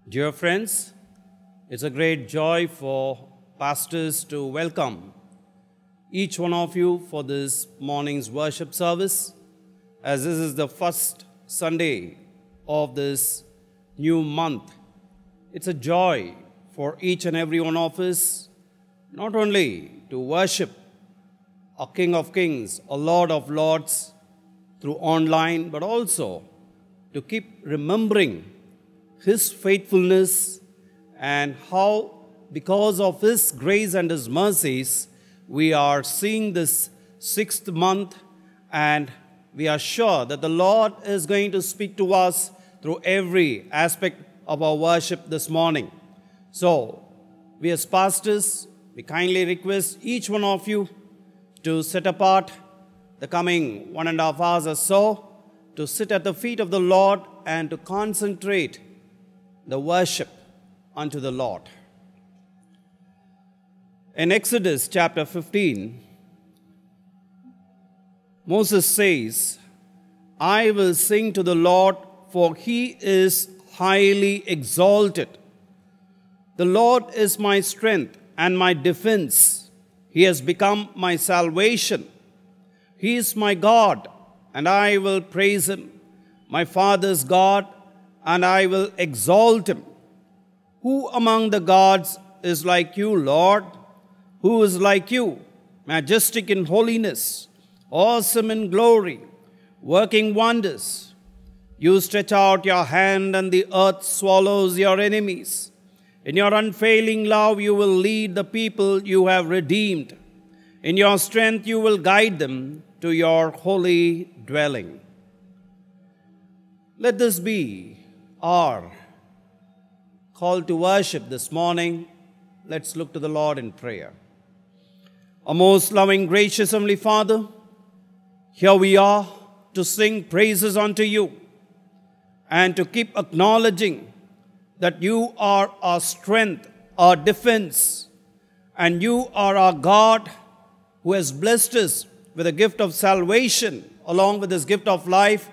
Dear friends, it's a great joy for pastors to welcome each one of you for this morning's worship service, as this is the first Sunday of this new month. It's a joy for each and every one of us, not only to worship a King of Kings, a Lord of Lords through online, but also to keep remembering His faithfulness and how, because of His grace and His mercies, we are seeing this sixth month, and we are sure that the Lord is going to speak to us through every aspect of our worship this morning. So, we as pastors, we kindly request each one of you to set apart the coming 1.5 hours or so to sit at the feet of the Lord and to concentrate the worship unto the Lord. In Exodus chapter 15, Moses says, "I will sing to the Lord, for He is highly exalted. The Lord is my strength and my defense. He has become my salvation. He is my God, and I will praise Him, my father's God, and I will exalt Him. Who among the gods is like you, Lord? Who is like you, majestic in holiness, awesome in glory, working wonders? You stretch out your hand, and the earth swallows your enemies. In your unfailing love you will lead the people you have redeemed. In your strength you will guide them to your holy dwelling." Let this be our call to worship this morning. Let's look to the Lord in prayer. Our most loving, gracious Heavenly Father, here we are to sing praises unto you and to keep acknowledging that you are our strength, our defense, and you are our God who has blessed us with a gift of salvation along with this gift of life.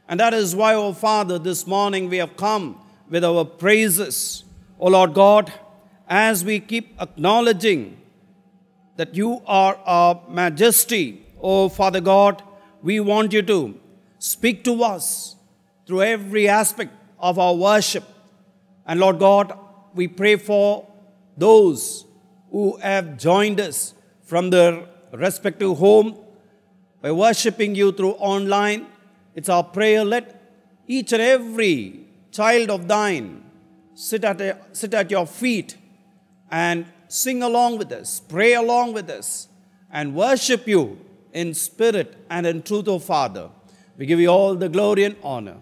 And that is why, O Father, this morning we have come with our praises. O Lord God, as we keep acknowledging that you are our majesty, O Father God, we want you to speak to us through every aspect of our worship. And Lord God, we pray for those who have joined us from their respective home by worshiping you through online. It's our prayer, let each and every child of thine sit at your feet and sing along with us, pray along with us, and worship you in spirit and in truth, O Father. We give you all the glory and honor.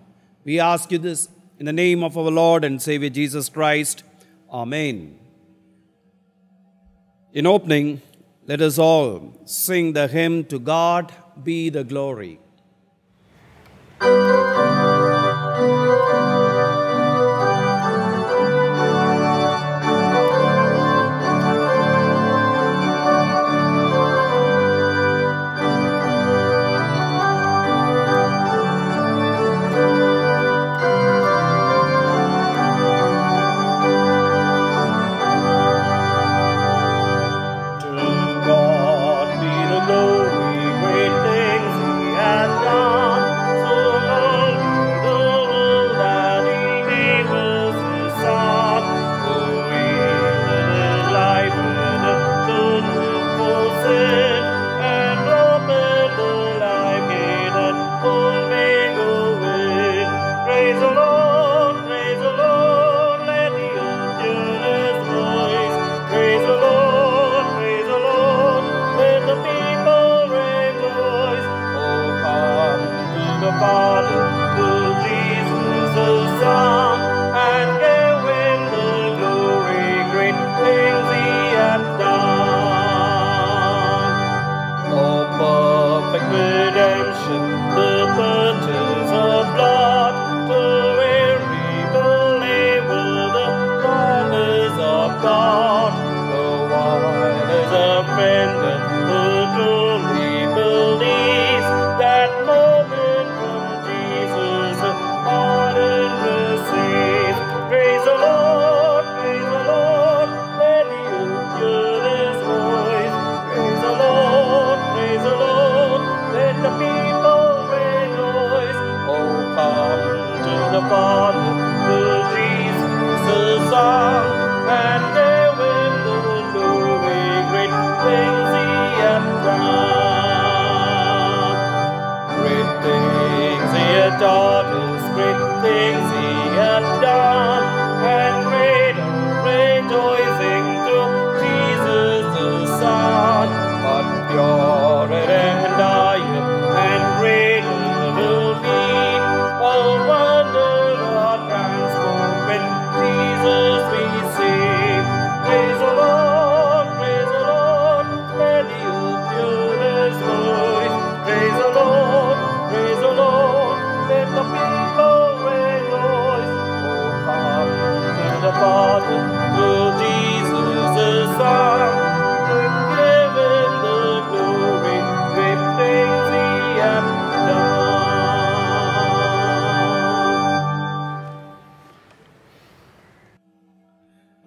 We ask you this in the name of our Lord and Savior Jesus Christ. Amen. In opening, let us all sing the hymn, "To God Be the Glory." To God be the glory, great things He has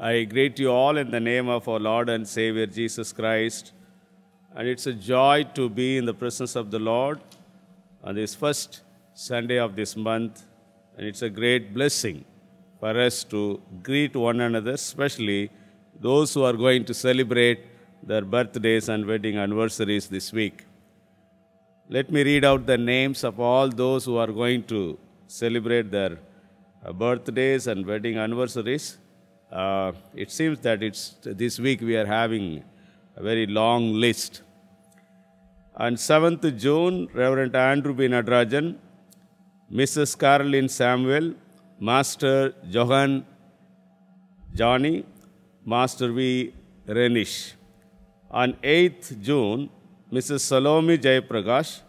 I greet you all in the name of our Lord and Savior Jesus Christ. And it's a joy to be in the presence of the Lord on this first Sunday of this month. And it's a great blessing for us to greet one another, especially those who are going to celebrate their birthdays and wedding anniversaries this week. Let me read out the names of all those who are going to celebrate their birthdays and wedding anniversaries. It seems that this week we are having a very long list. On 7th June, Reverend Andrew B. Nadrajan, Mrs. Caroline Samuel, Master Johan Johnny, Master V. Renish. On 8th June, Mrs. Salome Jayaprakash,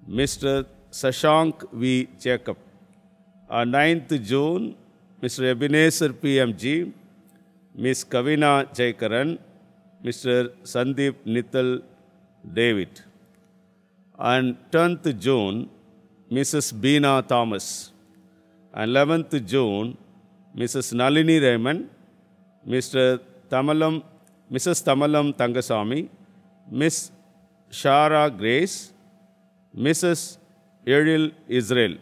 Mr. Sashank V. Jacob. On 9th June, Mr. Ebenezer PMG, Ms. Kavina Jaikaran, Mr. Sandeep Nithal David. On 10th June, Mrs. Beena Thomas. On 11th June, Mrs. Nalini Raymond, Mrs. Tamalam Tangasamy, Miss Shara Grace, Mrs. Ariel Israel.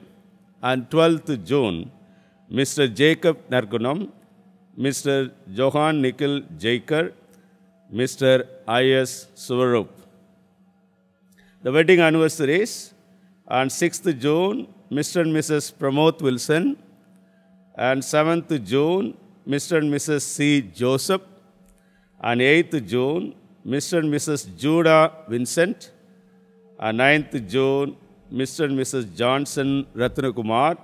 On 12th June, Mr. Jacob Nargunam, Mr. Johan Nikhil Jaikar, Mr. I.S. Suvarup. The wedding anniversaries: on 6th June, Mr. and Mrs. Pramod Wilson. On 7th June, Mr. and Mrs. C. Joseph. On 8th June, Mr. and Mrs. Judah Vincent. On 9th June, Mr. and Mrs. Johnson Ratnakumar.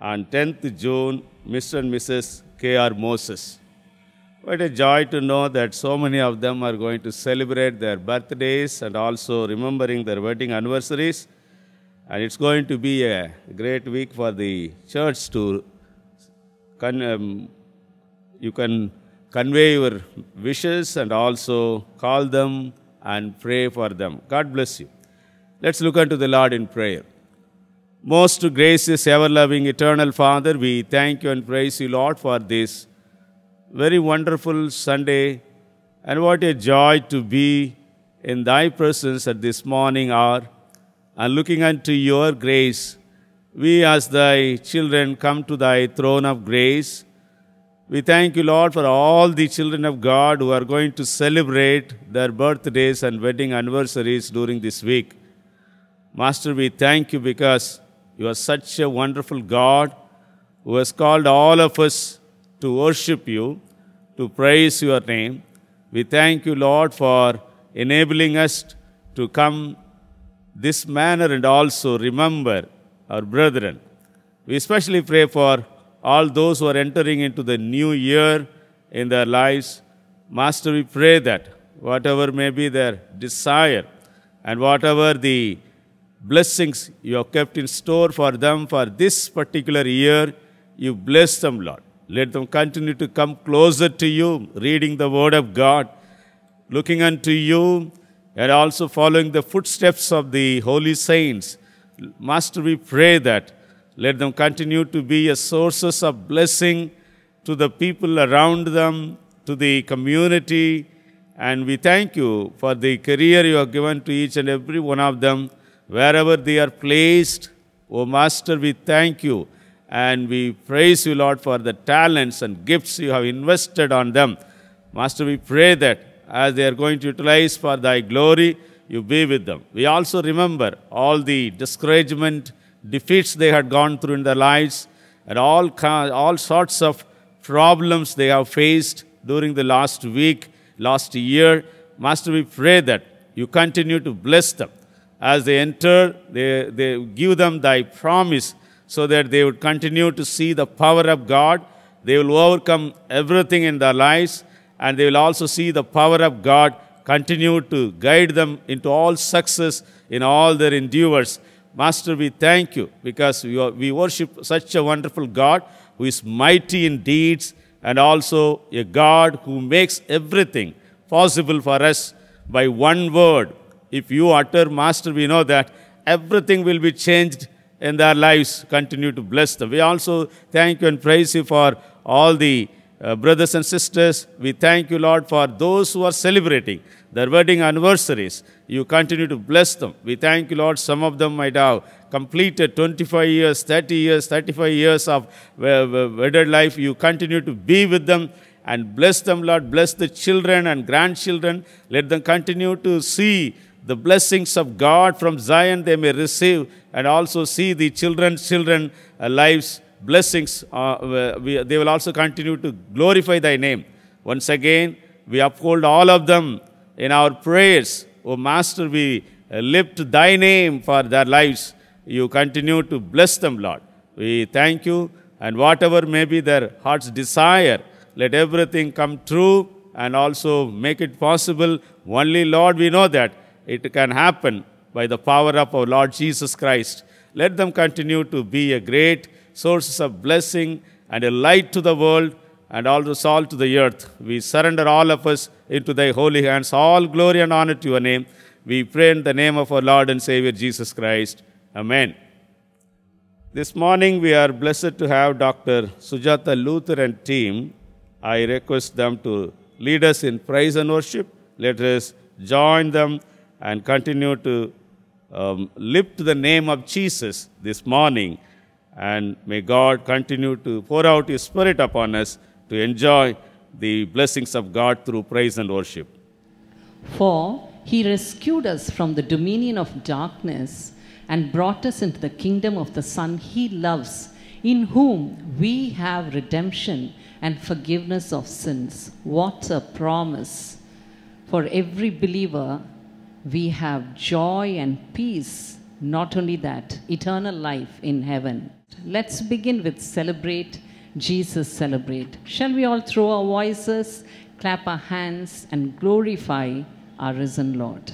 On 10th June, Mr. and Mrs. K.R. Moses. What a joy to know that so many of them are going to celebrate their birthdays and also remembering their wedding anniversaries. And it's going to be a great week for the church to you can convey your wishes and also call them and pray for them. God bless you. Let's look unto the Lord in prayer. Most gracious, ever-loving, eternal Father, we thank you and praise you, Lord, for this very wonderful Sunday. And what a joy to be in thy presence at this morning hour. And looking unto your grace, we as thy children come to thy throne of grace. We thank you, Lord, for all the children of God who are going to celebrate their birthdays and wedding anniversaries during this week. Master, we thank you because you are such a wonderful God who has called all of us to worship you, to praise your name. We thank you, Lord, for enabling us to come this manner and also remember our brethren. We especially pray for all those who are entering into the new year in their lives. Master, we pray that whatever may be their desire and whatever the blessings you have kept in store for them for this particular year, you bless them, Lord. Let them continue to come closer to you, reading the Word of God, looking unto you, and also following the footsteps of the holy saints. Master, we pray that let them continue to be a sources of blessing to the people around them, to the community. And we thank you for the career you have given to each and every one of them. Wherever they are placed, oh Master, we thank you. And we praise you, Lord, for the talents and gifts you have invested on them. Master, we pray that as they are going to utilize for thy glory, you be with them. We also remember all the discouragement, defeats they had gone through in their lives, and all sorts of problems they have faced during the last week, last year. Master, we pray that you continue to bless them. As they enter, they give them thy promise so that they would continue to see the power of God. They will overcome everything in their lives, and they will also see the power of God continue to guide them into all success in all their endeavors. Master, we thank you because we worship such a wonderful God who is mighty in deeds and also a God who makes everything possible for us by one word. If you utter, Master, we know that everything will be changed in their lives. Continue to bless them. We also thank you and praise you for all the brothers and sisters, we thank you, Lord, for those who are celebrating their wedding anniversaries. You continue to bless them. We thank you, Lord. Some of them might have completed 25 years, 30 years, 35 years of wedded life. You continue to be with them and bless them, Lord. Bless the children and grandchildren. Let them continue to see the blessings of God from Zion they may receive, and also see the children's lives blessings. They will also continue to glorify thy name. Once again, we uphold all of them in our prayers. O Master, we lift thy name for their lives. You continue to bless them, Lord. We thank you, and whatever may be their heart's desire, let everything come true and also make it possible. Only, Lord, we know that it can happen by the power of our Lord Jesus Christ. Let them continue to be a great sources of blessing and a light to the world and also salt to the earth. We surrender all of us into thy holy hands. All glory and honor to your name. We pray in the name of our Lord and Savior Jesus Christ. Amen. This morning we are blessed to have Dr. Sujata Luther and team. I request them to lead us in praise and worship. Let us join them and continue to lift the name of Jesus this morning. And may God continue to pour out His Spirit upon us to enjoy the blessings of God through praise and worship. For He rescued us from the dominion of darkness and brought us into the kingdom of the Son He loves, in whom we have redemption and forgiveness of sins. What a promise! For every believer, we have joy and peace. Not only that, eternal life in heaven. Let's begin with Celebrate, Jesus Celebrate. Shall we all throw our voices, clap our hands, and glorify our risen Lord?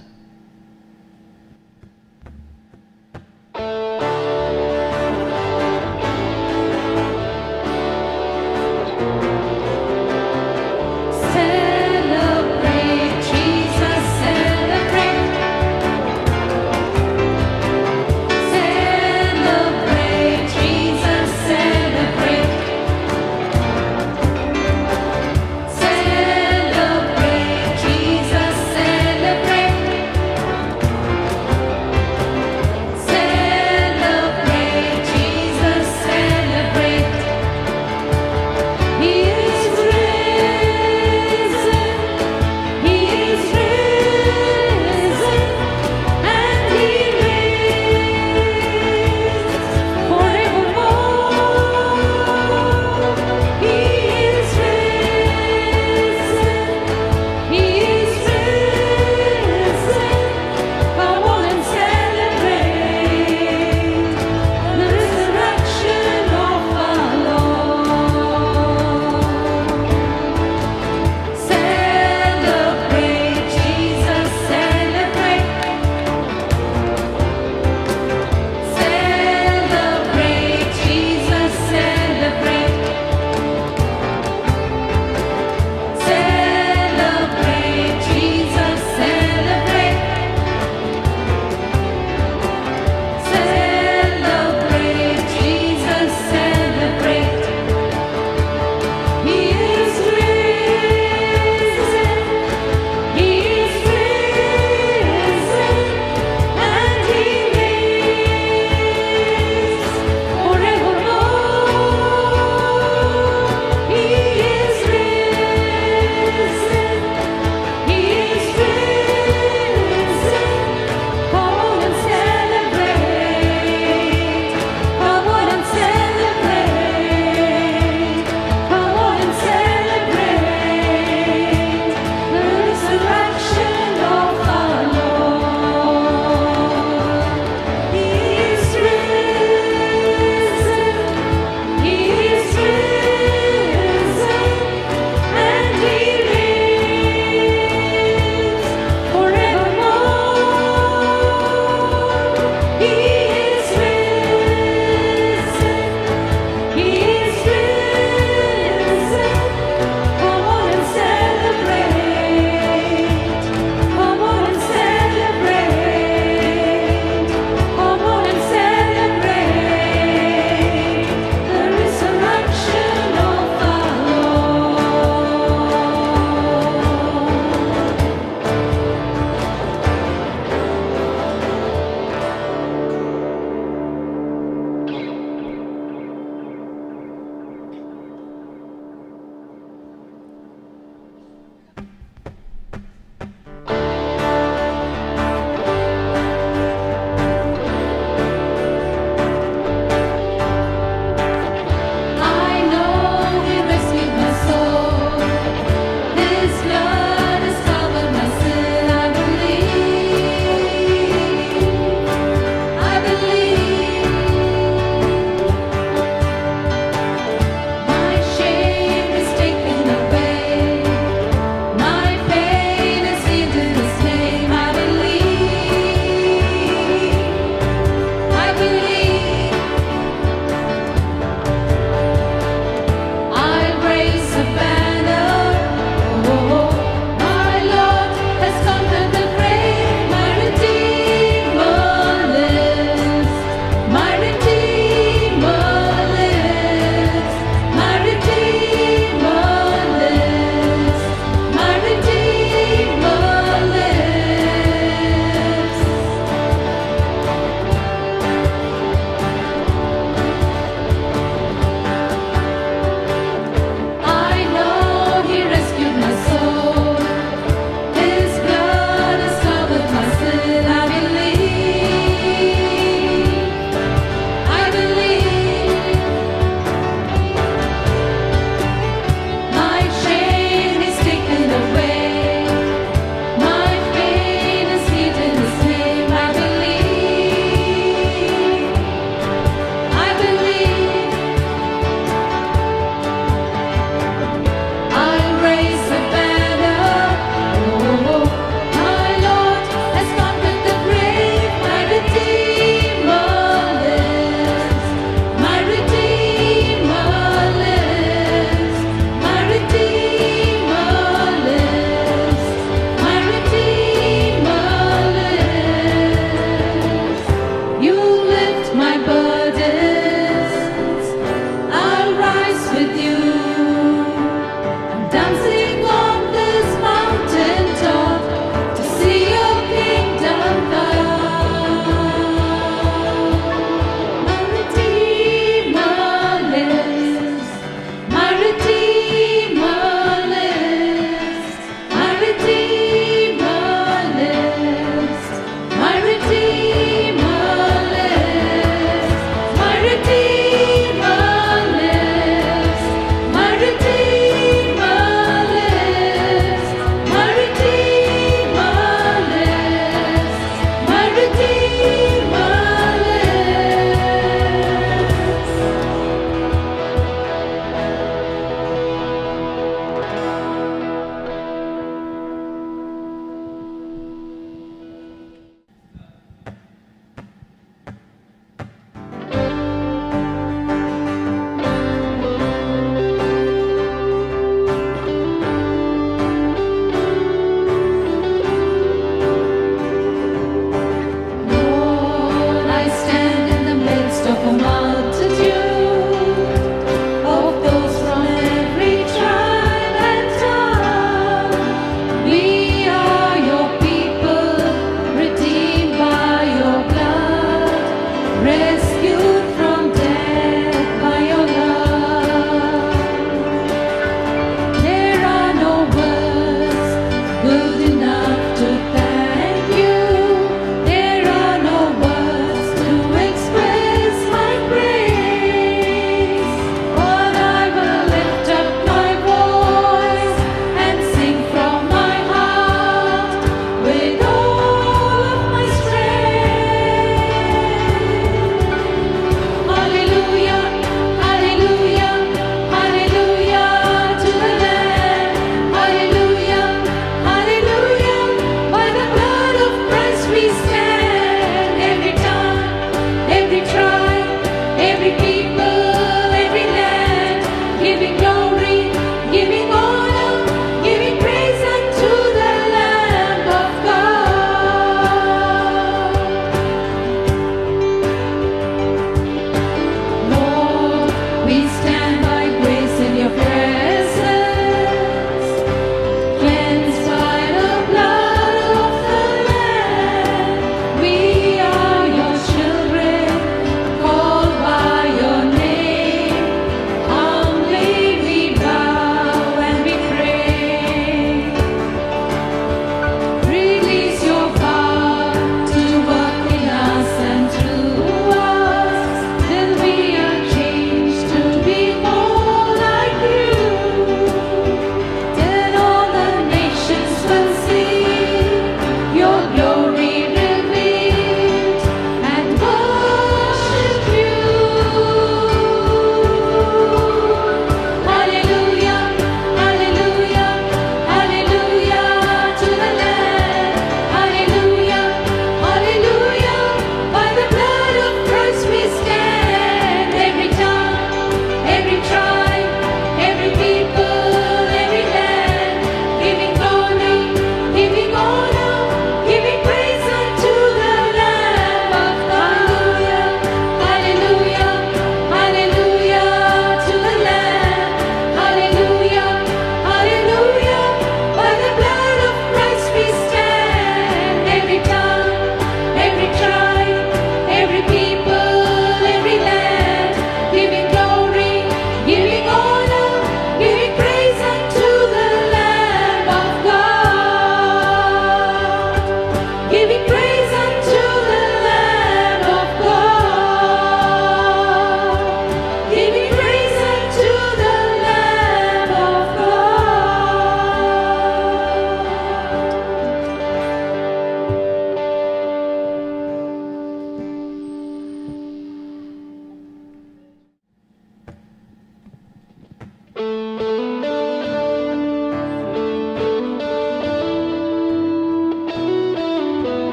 Celebrate, Jesus, celebrate.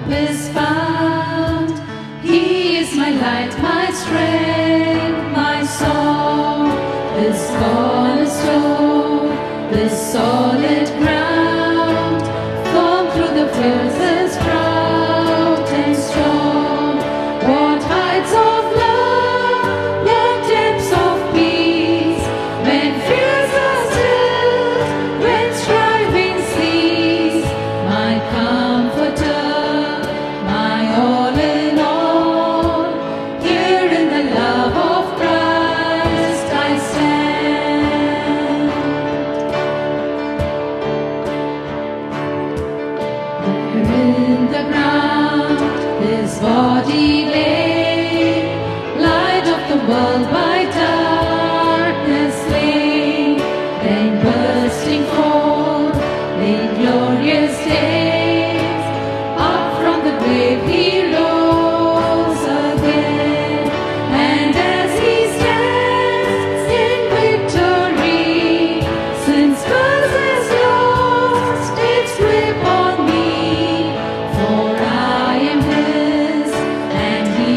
hope is found. He is my light, my strength, my song. This cornerstone, this solid ground, firm through the fiercest drought and storm. What heights of love, what depths of peace, when fears are stilled, when striving cease. My comforter, my all in all, here in the love of Christ I stand. There in the ground his body lay, light of the world by darkness slain, then bursting forth in glorious days, up from the grave he rose again. And as he stands in victory, since curse has lost its grip on me, for I am his and he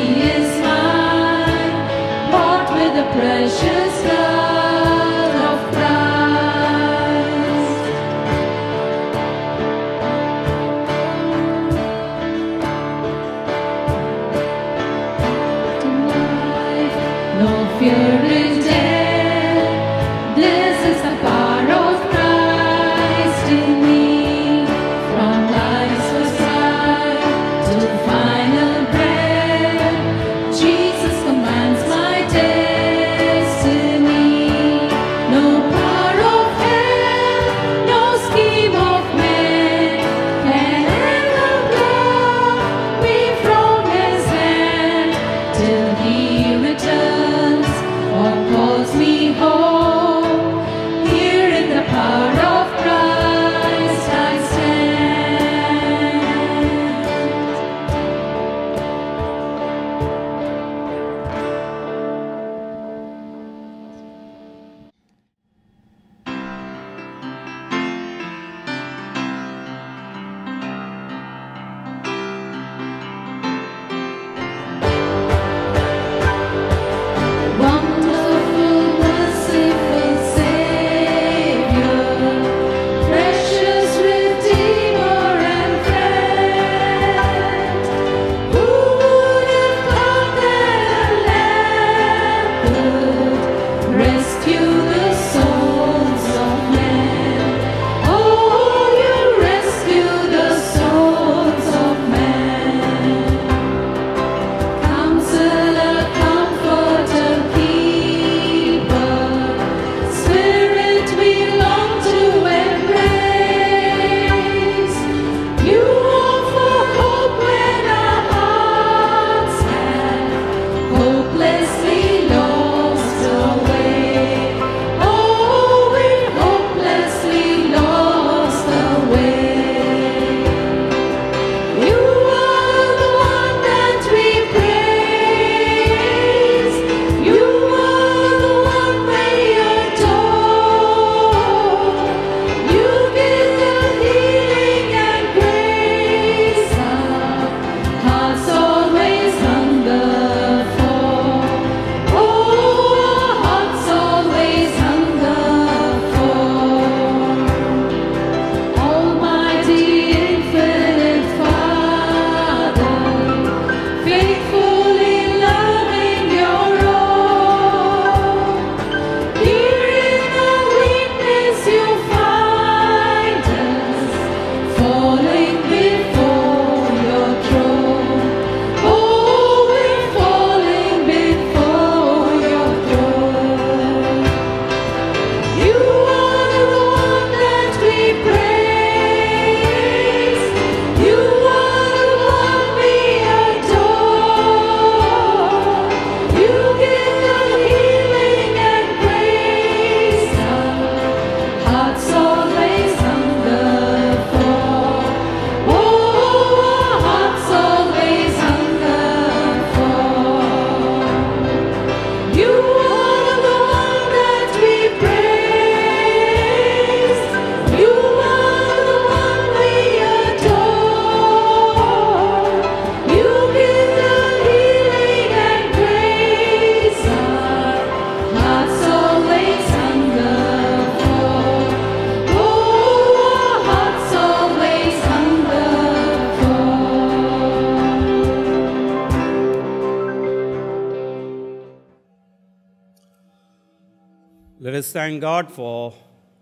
Let us thank God for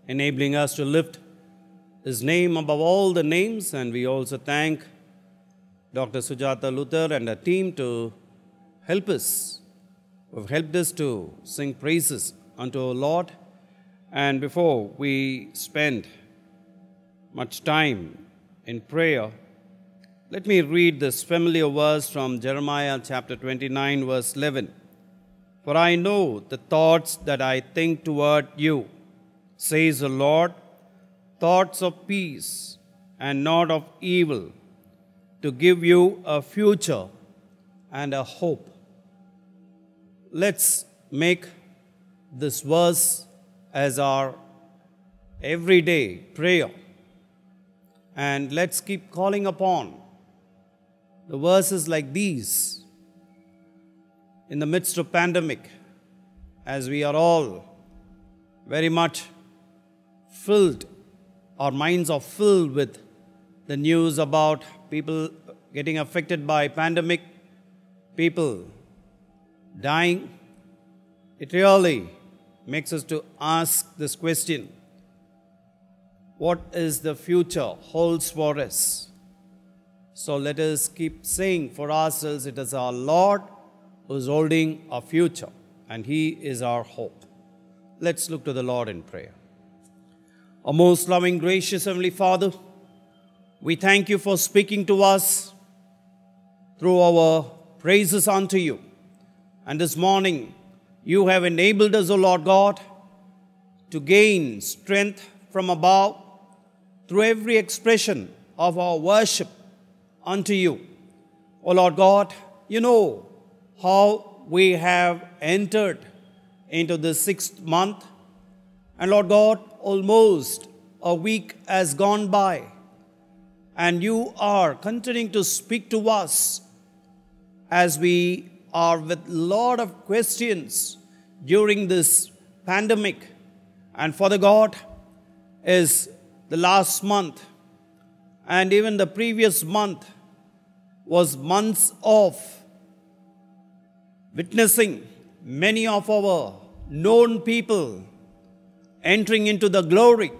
enabling us to lift His name above all the names, and we also thank Dr. Sujata Luther and her team to help us, who have helped us to sing praises unto our Lord. And before we spend much time in prayer, let me read this familiar verse from Jeremiah chapter 29, verse 11. For I know the thoughts that I think toward you, says the Lord, thoughts of peace and not of evil, to give you a future and a hope. Let's make this verse as our everyday prayer, and let's keep calling upon the verses like these in the midst of pandemic, as we are all very much filled, our minds are filled with the news about people getting affected by pandemic, people dying. It really makes us to ask this question: what is the future holds for us? So let us keep saying for ourselves, it is our Lord who is holding our future, and He is our hope. Let's look to the Lord in prayer. Our most loving, gracious Heavenly Father, we thank You for speaking to us through our praises unto You. And this morning, You have enabled us, O Lord God, to gain strength from above through every expression of our worship unto You. O Lord God, You know how we have entered into the 6th month. And Lord God, almost a week has gone by, and You are continuing to speak to us as we are with a lot of questions during this pandemic. And Father God, is the last month and even the previous month was months of witnessing many of our known people entering into the glory,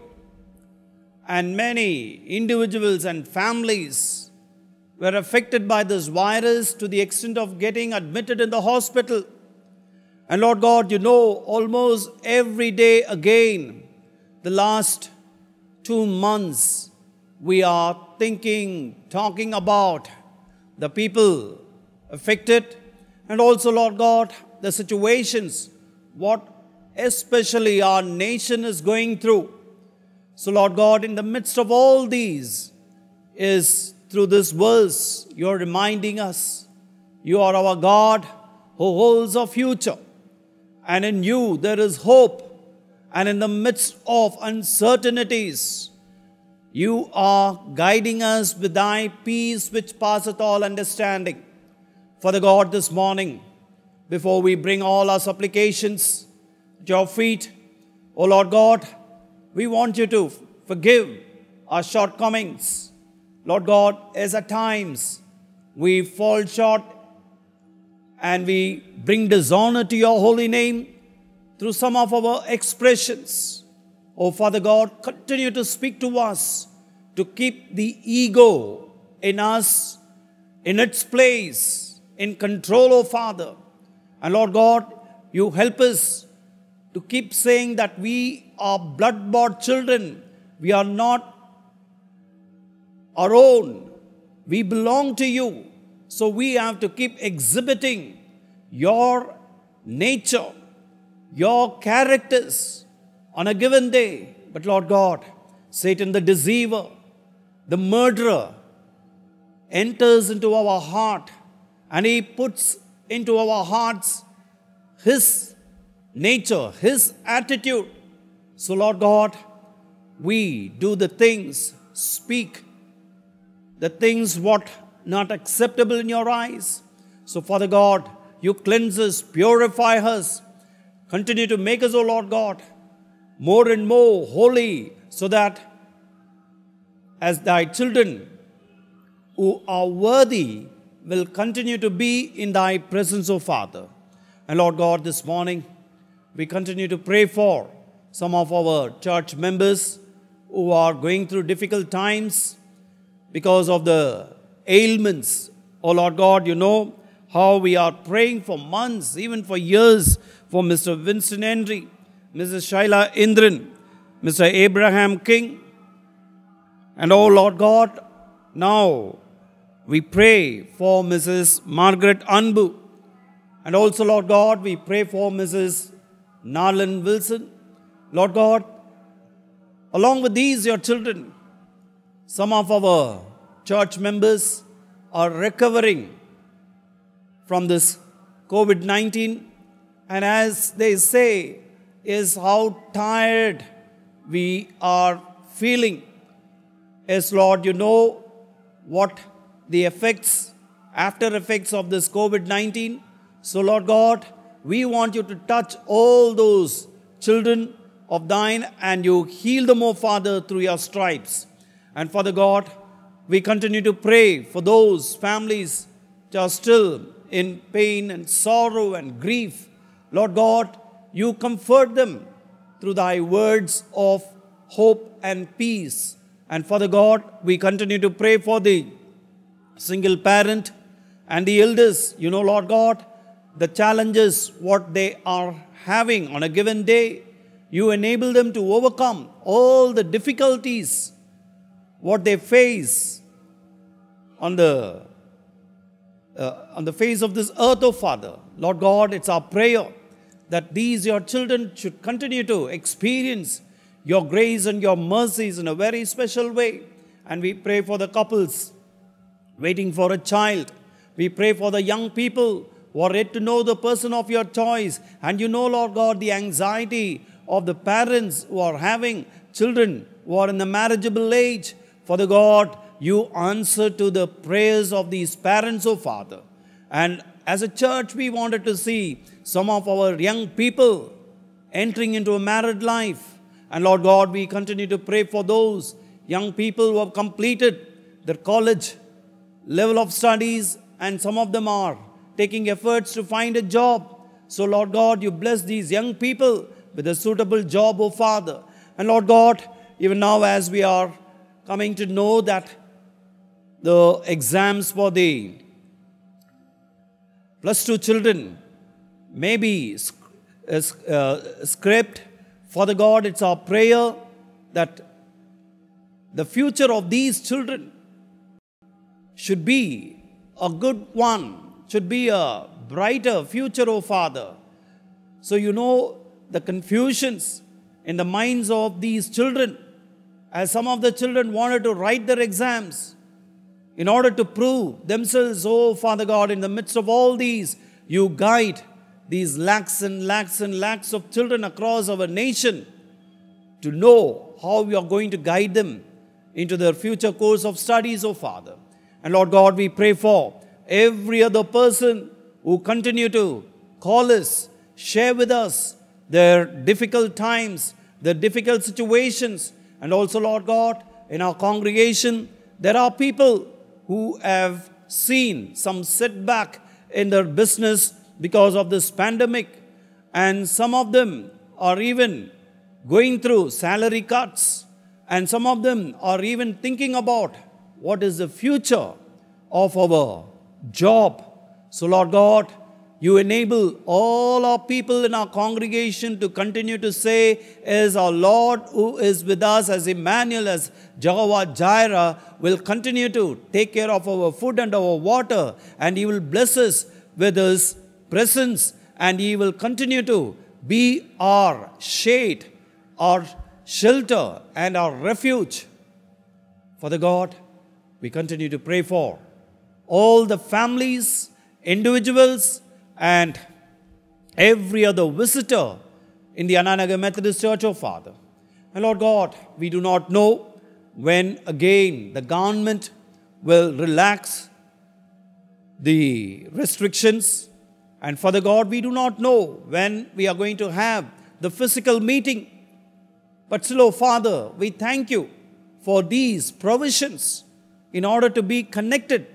and many individuals and families were affected by this virus to the extent of getting admitted in the hospital. And Lord God, You know, almost every day again, the last 2 months, we are talking about the people affected, and also, Lord God, the situations, what especially our nation is going through. So, Lord God, in the midst of all these is through this verse, You are reminding us, You are our God who holds our future, and in You there is hope. And in the midst of uncertainties, You are guiding us with Thy peace which passeth all understanding. Father God, this morning, before we bring all our supplications at Your feet, O Lord God, we want You to forgive our shortcomings. Lord God, as at times we fall short and we bring dishonor to Your holy name through some of our expressions. Oh Father God, continue to speak to us, to keep the ego in us in its place, in control, oh Father. And Lord God, You help us to keep saying that we are blood-bought children. We are not our own. We belong to You. So we have to keep exhibiting Your nature, Your characters on a given day. But Lord God, Satan the deceiver, the murderer, enters into our heart, and he puts into our hearts his nature, his attitude. So Lord God, we do the things, speak the things what not acceptable in Your eyes. So Father God, You cleanse us, purify us, continue to make us, O Lord God, more and more holy, so that as Thy children who are worthy will continue to be in Thy presence, O Father. And Lord God, this morning we continue to pray for some of our church members who are going through difficult times because of the ailments. Oh Lord God, you know how we are praying for months, even for years, for Mr. Winston Henry, Mrs. Shaila Indran, Mr. Abraham King. And oh Lord God, now we pray for Mrs. Margaret Anbu. And also, Lord God, we pray for Mrs. Narlan Wilson. Lord God, along with these, your children, some of our church members are recovering from this COVID-19. And as they say, is how tired we are feeling. Yes, Lord, you know what the effects, after effects of this COVID-19. So, Lord God, we want you to touch all those children of thine and you heal them, O Father, through your stripes. And Father God, we continue to pray for those families that are still in pain and sorrow and grief. Lord God, you comfort them through thy words of hope and peace. And Father God, we continue to pray for the single parent and the elders. You know, Lord God, the challenges, what they are having on a given day, you enable them to overcome all the difficulties, what they face on the face of this earth, oh Father. Lord God, it's our prayer that these, your children, should continue to experience your grace and your mercies in a very special way. And we pray for the couples waiting for a child. We pray for the young people who are yet to know the person of your choice. And you know, Lord God, the anxiety of the parents who are having children who are in the marriageable age. Father God, you answer to the prayers of these parents, oh Father. And as a church, we wanted to see some of our young people entering into a married life. And Lord God, we continue to pray for those young people who have completed their college level of studies, and some of them are taking efforts to find a job. So Lord God, you bless these young people with a suitable job, oh Father. And Lord God, even now as we are coming to know that the exams for the plus 2 children may be scrapped, Father God, it's our prayer that the future of these children should be a good one, should be a brighter future, oh Father. So you know the confusions in the minds of these children, as some of the children wanted to write their exams in order to prove themselves, oh Father God, in the midst of all these, you guide these lakhs and lakhs and lakhs of children across our nation to know how we are going to guide them into their future course of studies, oh Father. And Lord God, we pray for every other person who continue to call us, share with us their difficult times, their difficult situations. And also, Lord God, in our congregation, there are people who have seen some setback in their business because of this pandemic. And some of them are even going through salary cuts. And some of them are even thinking about what is the future of our job. So Lord God, you enable all our people in our congregation to continue to say, as our Lord who is with us, as Emmanuel, as Jehovah Jireh, will continue to take care of our food and our water, and He will bless us with His presence, and He will continue to be our shade, our shelter, and our refuge. Father God, we continue to pray for all the families, individuals, and every other visitor in the Ananagar Methodist Church, oh Father. And Lord God, we do not know when again the government will relax the restrictions. And Father God, we do not know when we are going to have the physical meeting. But still, oh Father, we thank you for these provisions in order to be connected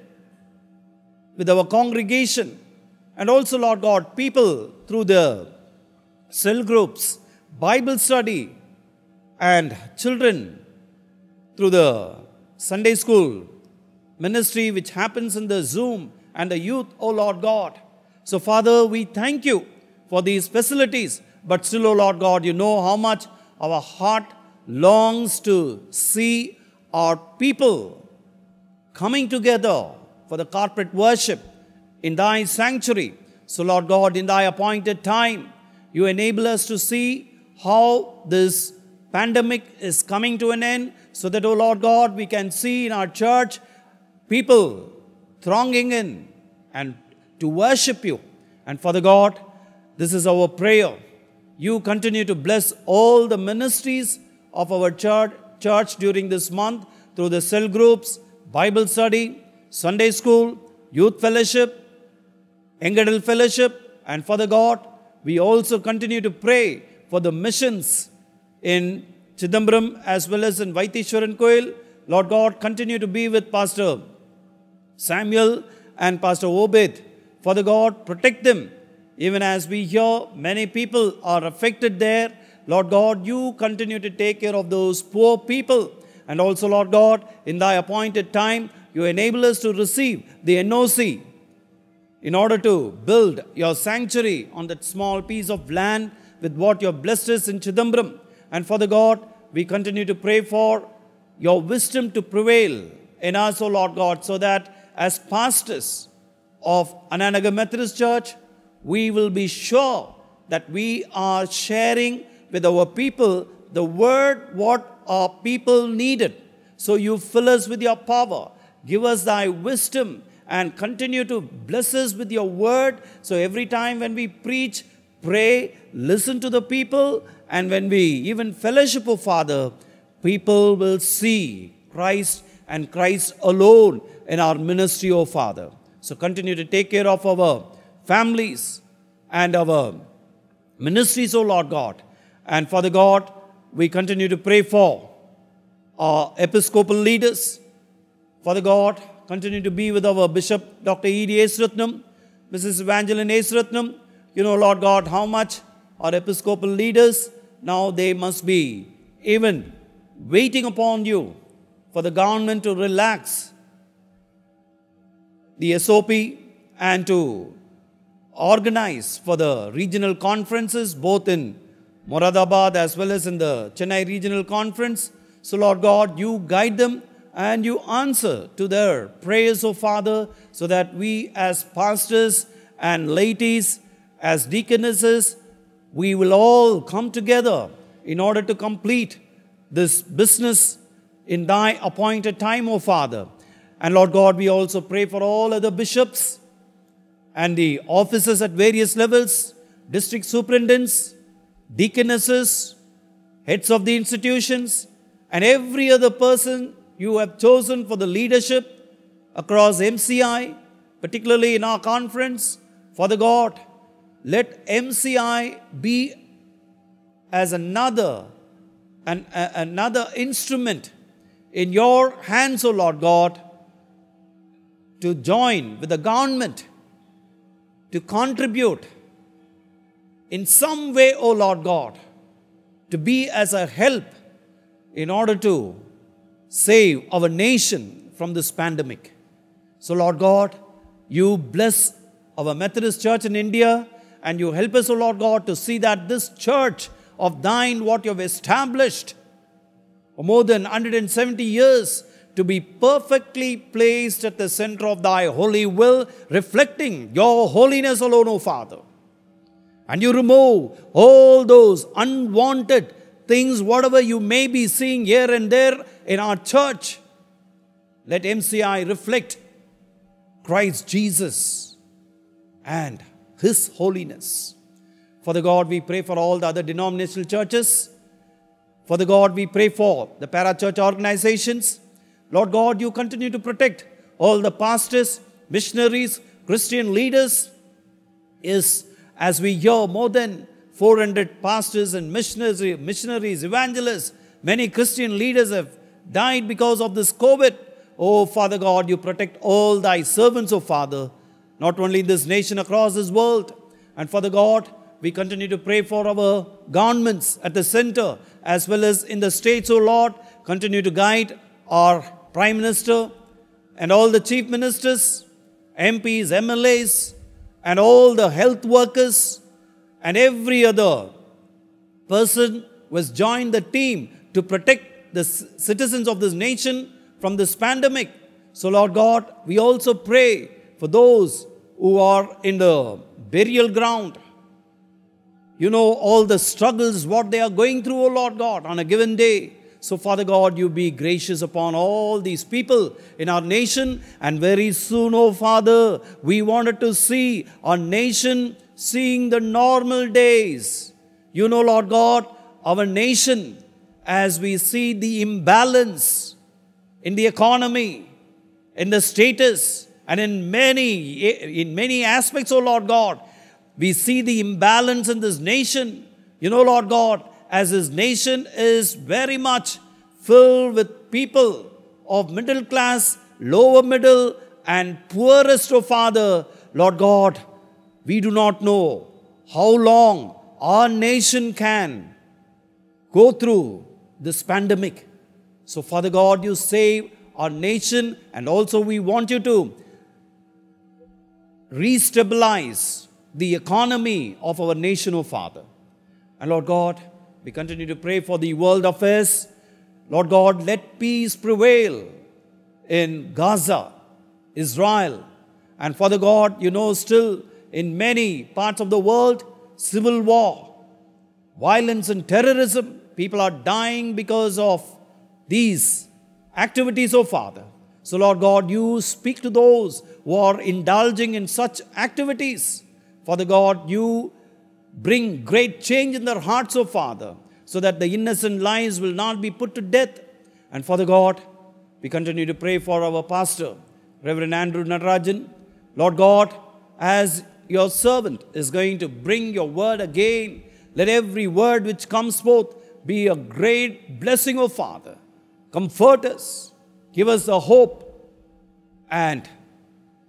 with our congregation. And also, Lord God, people through the cell groups Bible study and children through the Sunday school ministry which happens in the Zoom and the youth, O Lord God. So, Father, we thank you for these facilities. But still, O Lord God, you know how much our heart longs to see our people coming together for the corporate worship in thy sanctuary. So, Lord God, in thy appointed time, you enable us to see how this pandemic is coming to an end, so that, O Lord God, we can see in our church people thronging in and to worship you. And Father God, this is our prayer. You continue to bless all the ministries of our church during this month through the cell groups, Bible study, Sunday school, youth fellowship, young adult fellowship. And Father God, we also continue to pray for the missions in Chidambaram as well as in Vaitishwaran Koil. Lord God, continue to be with Pastor Samuel and Pastor Obed. Father God, protect them. Even as we hear many people are affected there, Lord God, you continue to take care of those poor people. And also, Lord God, in thy appointed time, you enable us to receive the NOC in order to build your sanctuary on that small piece of land with what you have blessed us in Chidambaram. And Father God, we continue to pray for your wisdom to prevail in us, O Lord God, so that as pastors of Ananagar Methodist Church, we will be sure that we are sharing with our people the word what our people needed. So you fill us with your power. Give us thy wisdom and continue to bless us with your word. So every time when we preach, pray, listen to the people, and when we even fellowship, O Father, people will see Christ and Christ alone in our ministry, O Father. So continue to take care of our families and our ministries, O Lord God. And Father God, we continue to pray for our Episcopal leaders. Father God, continue to be with our Bishop Dr. E.D. Esratnam, Mrs. Evangeline Esratnam. You know, Lord God, how much our Episcopal leaders, now they must be even waiting upon you for the government to relax the SOP and to organize for the regional conferences, both in Moradabad as well as in the Chennai Regional Conference. So, Lord God, you guide them and you answer to their prayers, O Father, so that we as pastors and ladies, as deaconesses, we will all come together in order to complete this business in thy appointed time, O Father. And Lord God, we also pray for all other bishops and the officers at various levels, district superintendents, deaconesses, heads of the institutions, and every other person you have chosen for the leadership across MCI, particularly in our conference. Father God, let MCI be as another instrument in your hands, O Lord God, to join with the government, to contribute in some way, O Lord God, to be as a help in order to save our nation from this pandemic. So, Lord God, you bless our Methodist Church in India, and you help us, O Lord God, to see that this church of thine, what you have established for more than 170 years, to be perfectly placed at the center of thy holy will, reflecting your holiness alone, O Father. And you remove all those unwanted things, whatever you may be seeing here and there in our church. Let MCI reflect Christ Jesus and His holiness. Father God, we pray for all the other denominational churches. Father God, we pray for the parachurch organizations. Lord God, you continue to protect all the pastors, missionaries, Christian leaders. Yes, as we hear, more than 400 pastors and missionaries, evangelists, many Christian leaders have died because of this COVID. Oh, Father God, you protect all thy servants, oh Father, not only in this nation, across this world. And Father God, we continue to pray for our governments at the center as well as in the states, O Lord. Continue to guide our Prime Minister and all the chief ministers, MPs, MLAs, and all the health workers and every other person who has joined the team to protect the citizens of this nation from this pandemic. So, Lord God, we also pray for those who are in the burial ground. You know all the struggles, what they are going through, O Lord God, on a given day. So, Father God, you be gracious upon all these people in our nation. And very soon, O Father, we wanted to see our nation seeing the normal days. You know, Lord God, our nation, as we see the imbalance in the economy, in the status, and in many aspects, O Lord God, we see the imbalance in this nation. You know, Lord God, as this nation is very much filled with people of middle class, lower middle, and poorest, O Father, Lord God, we do not know how long our nation can go through this pandemic. So, Father God, you save our nation, and also we want you to restabilize the economy of our nation, O Father. And Lord God, we continue to pray for the world affairs. Lord God, let peace prevail in Gaza, Israel. And Father God, you know, still in many parts of the world, civil war, violence and terrorism. People are dying because of these activities, O Father. So, Lord God, you speak to those who are indulging in such activities. Father God, you bring great change in their hearts, O Father, so that the innocent lives will not be put to death. And Father God, we continue to pray for our pastor, Reverend Andrew Natarajan. Lord God, as your servant is going to bring your word again, let every word which comes forth be a great blessing, O Father. Comfort us, give us the hope, and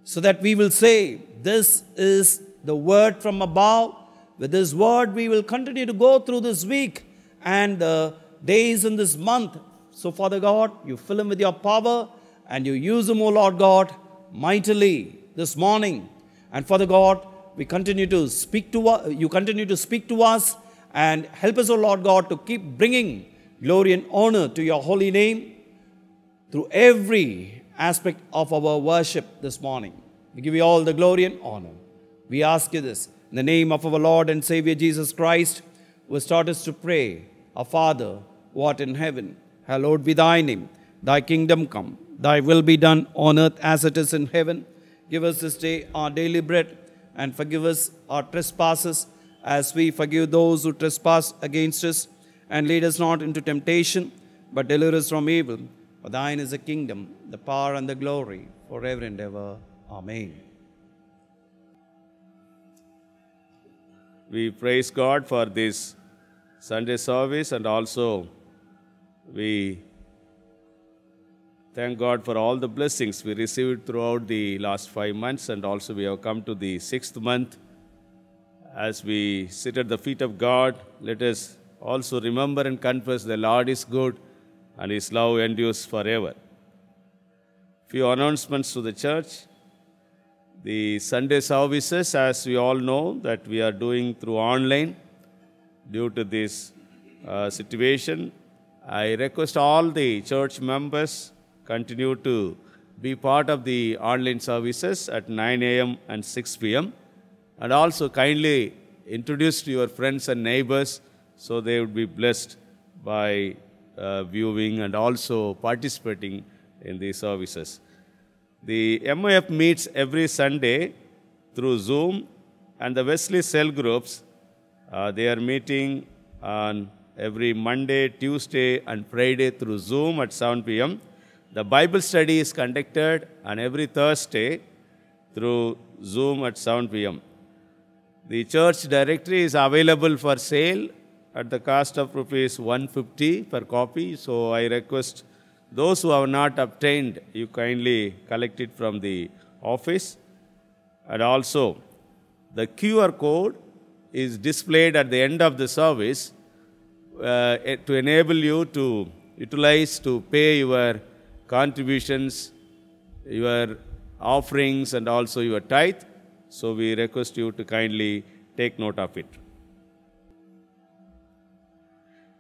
so that we will say, this is the word from above. With this word, we will continue to go through this week and the days in this month. So, Father God, you fill him with your power and you use him, O Lord God, mightily this morning. And Father God, we continue to speak to you continue to speak to us and help us, O Lord God, to keep bringing glory and honor to your holy name through every aspect of our worship this morning. We give you all the glory and honor. We ask you this in the name of our Lord and Savior Jesus Christ, who has taught us to pray, Our Father, who art in heaven, hallowed be thy name. Thy kingdom come, thy will be done on earth as it is in heaven. Give us this day our daily bread, and forgive us our trespasses, as we forgive those who trespass against us. And lead us not into temptation, but deliver us from evil. For thine is the kingdom, the power, and the glory, forever and ever. Amen. We praise God for this Sunday service, and also we thank God for all the blessings we received throughout the last 5 months, and also we have come to the 6th month. As we sit at the feet of God, let us also remember and confess the Lord is good and His love endures forever. Few announcements to the church. The Sunday services, as we all know, that we are doing through online due to this situation. I request all the church members continue to be part of the online services at 9 a.m. and 6 p.m. And also kindly introduce to your friends and neighbors so they would be blessed by viewing and also participating in these services. The MIF meets every Sunday through Zoom, and the Wesley cell groups, they are meeting on every Monday, Tuesday, and Friday through Zoom at 7 p.m. The Bible study is conducted on every Thursday through Zoom at 7 p.m. The church directory is available for sale at the cost of rupees 150 per copy. So I request those who have not obtained, you kindly collect it from the office. And also, the QR code is displayed at the end of the service to enable you to utilize to pay your contributions, your offerings, and also your tithe. So we request you to kindly take note of it.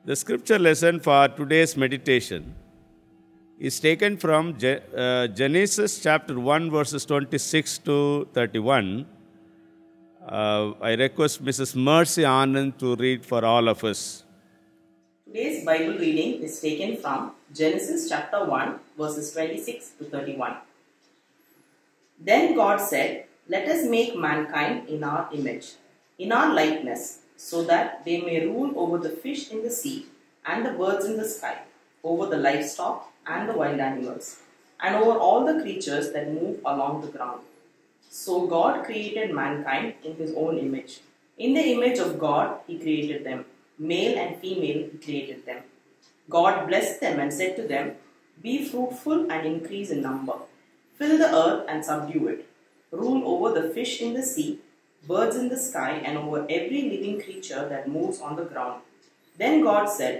The scripture lesson for today's meditation is taken from Genesis chapter 1 verses 26 to 31. I request Mrs. Mercy Anand to read for all of us. Today's Bible reading is taken from Genesis chapter 1 verses 26 to 31. Then God said, "Let us make mankind in our image, in our likeness, so that they may rule over the fish in the sea and the birds in the sky, over the livestock and the wild animals, and over all the creatures that move along the ground." So God created mankind in his own image. In the image of God he created them. Male and female he created them. God blessed them and said to them, "Be fruitful and increase in number. Fill the earth and subdue it. Rule over the fish in the sea, birds in the sky, and over every living creature that moves on the ground." Then God said,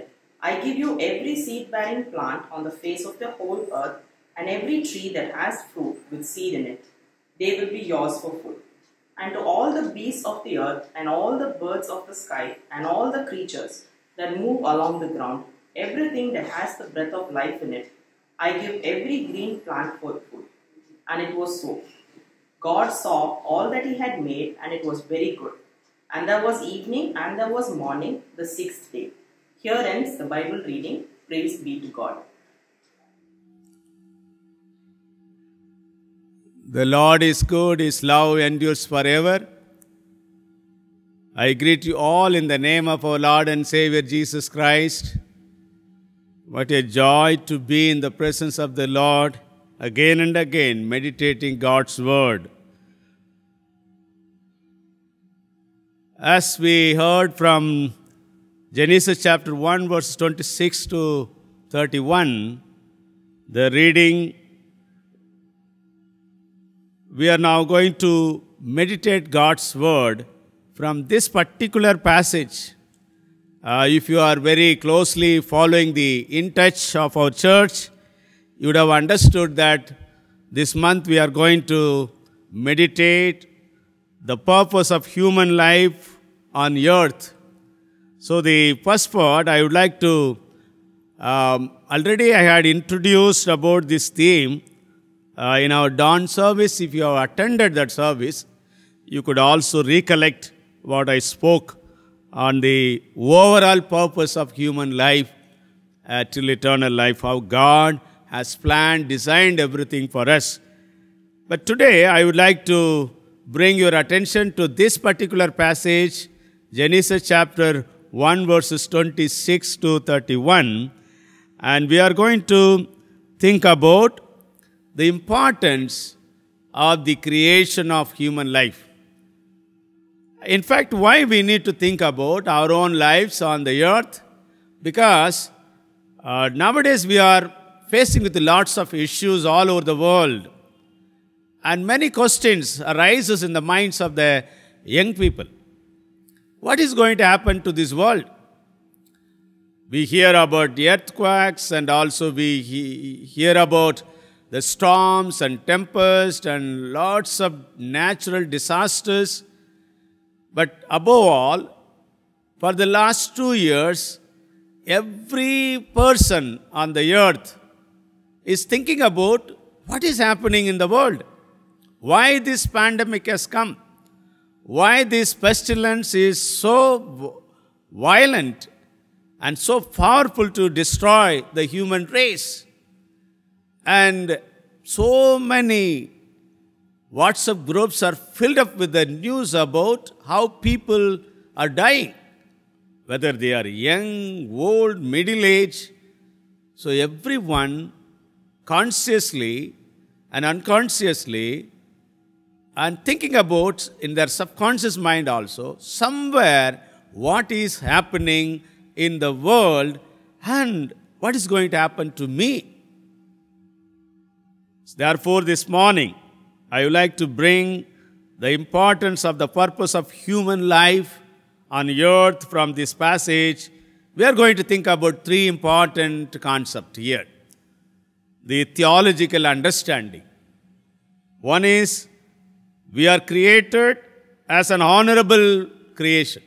"I give you every seed-bearing plant on the face of the whole earth, and every tree that has fruit with seed in it. They will be yours for food. And to all the beasts of the earth, and all the birds of the sky, and all the creatures that move along the ground, everything that has the breath of life in it, I give every green plant for food." And it was so. God saw all that he had made, and it was very good. And there was evening, and there was morning, the sixth day. Here ends the Bible reading. Praise be to God. The Lord is good, his love endures forever. I greet you all in the name of our Lord and Savior Jesus Christ. What a joy to be in the presence of the Lord again and again, meditating God's word. As we heard from Genesis chapter 1 verses 26 to 31, the reading, we are now going to meditate God's word from this particular passage. If you are very closely following the In Touch of our church, you would have understood that this month we are going to meditate the purpose of human life on earth. So the first part, I would like to, already I had introduced about this theme in our dawn service. If you have attended that service, you could also recollect what I spoke on the overall purpose of human life till eternal life, how God has planned, designed everything for us. But today I would like to bring your attention to this particular passage, Genesis chapter 1 verses 26 to 31, and we are going to think about the importance of the creation of human life. In fact, why we need to think about our own lives on the earth? Because nowadays we are facing with lots of issues all over the world, and many questions arises in the minds of the young people. What is going to happen to this world? We hear about the earthquakes, and also we hear about the storms and tempests and lots of natural disasters. But above all, for the last 2 years, every person on the earth is thinking about what is happening in the world. Why this pandemic has come? Why this pestilence is so violent and so powerful to destroy the human race? And so many WhatsApp groups are filled up with the news about how people are dying, whether they are young, old, middle-aged. So everyone consciously and unconsciously and thinking about in their subconscious mind also somewhere what is happening in the world and what is going to happen to me. Therefore, this morning, I would like to bring the importance of the purpose of human life on earth from this passage, we are going to think about three important concepts here. The theological understanding. One is, we are created as an honorable creation.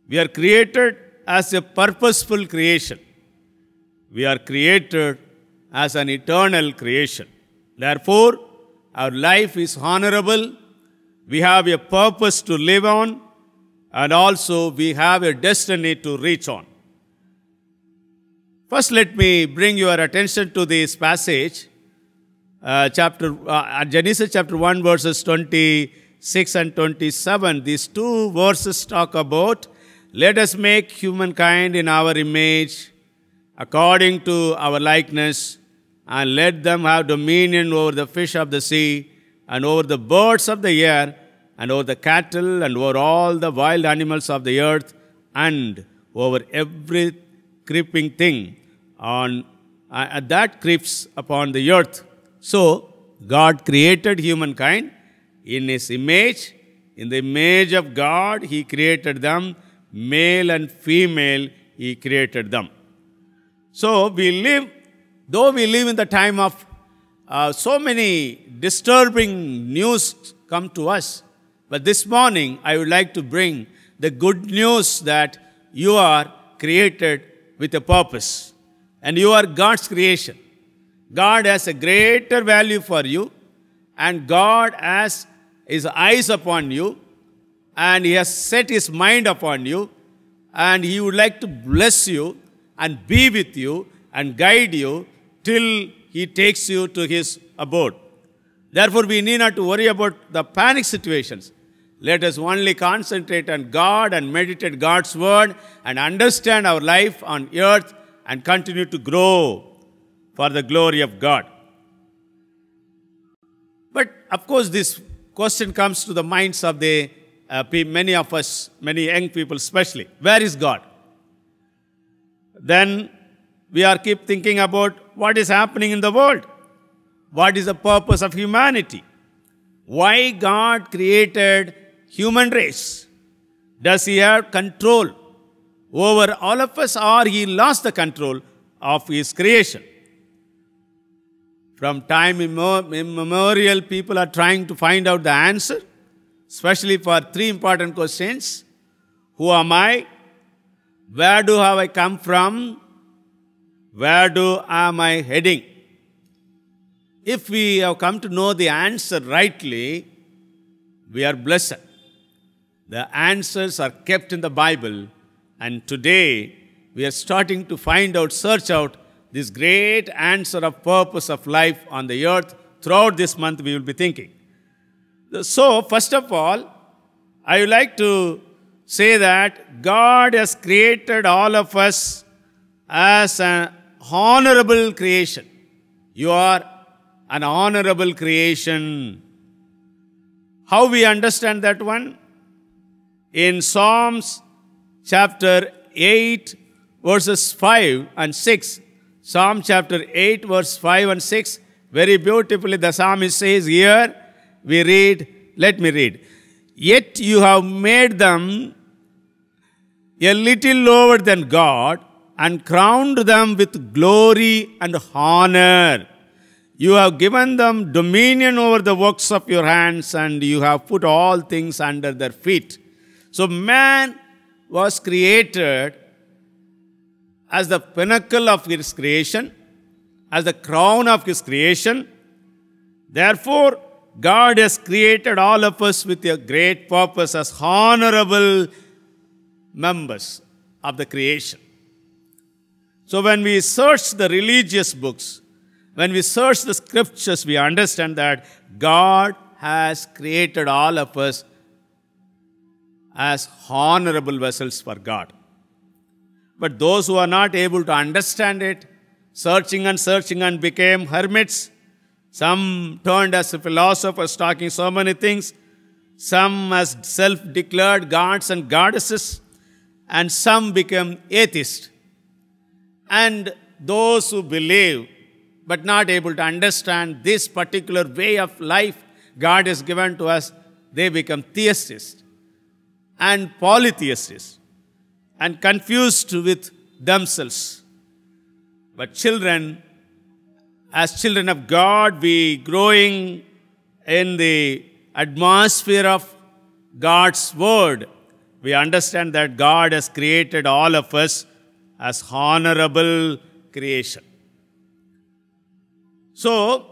We are created as a purposeful creation. We are created as an eternal creation. Therefore, our life is honorable. We have a purpose to live on, and also we have a destiny to reach on. First, let me bring your attention to this passage, Genesis chapter 1, verses 26 and 27. These two verses talk about, let us make humankind in our image, according to our likeness, and let them have dominion over the fish of the sea, and over the birds of the air, and over the cattle, and over all the wild animals of the earth, and over every creeping thing that creeps upon the earth. So, God created humankind in His image. In the image of God, He created them. Male and female, He created them. So, though we live in the time of so many disturbing news come to us, but this morning I would like to bring the good news that you are created with a purpose. And you are God's creation. God has a greater value for you, and God has His eyes upon you, and He has set His mind upon you, and He would like to bless you and be with you and guide you till He takes you to His abode. Therefore, we need not to worry about the panic situations. Let us only concentrate on God and meditate God's word and understand our life on earth and continue to grow for the glory of God. But, of course, this question comes to the minds of many of us, many young people especially. Where is God? Then we keep thinking about what is happening in the world. What is the purpose of humanity? Why God created human race? Does He have control over all of us, or He lost the control of His creation? From time immemorial, people are trying to find out the answer, especially for three important questions. Who am I? Where have I come from? Where am I heading? If we have come to know the answer rightly, we are blessed. The answers are kept in the Bible, and today we are starting to search out this great answer of purpose of life on the earth. Throughout this month we will be thinking. So, first of all, I would like to say that God has created all of us as an honorable creation. You are an honorable creation. How we understand that one? In Psalms chapter 8, verses 5 and 6. Psalm chapter 8, verse 5 and 6. Very beautifully the psalmist says here, we read, let me read. Yet you have made them a little lower than God, and crowned them with glory and honor. You have given them dominion over the works of your hands, and you have put all things under their feet. So man was created as the pinnacle of his creation, as the crown of his creation. Therefore, God has created all of us with a great purpose as honorable members of the creation. So when we search the religious books, when we search the scriptures, we understand that God has created all of us as honorable vessels for God. But those who are not able to understand it, searching and became hermits. Some turned as philosophers, talking so many things. Some as self-declared gods and goddesses. And some became atheists. And those who believe but not able to understand this particular way of life God has given to us, they become theists. and polytheists and confused with themselves. But children, as children of God, we growing in the atmosphere of God's word, we understand that God has created all of us as honorable creation. So,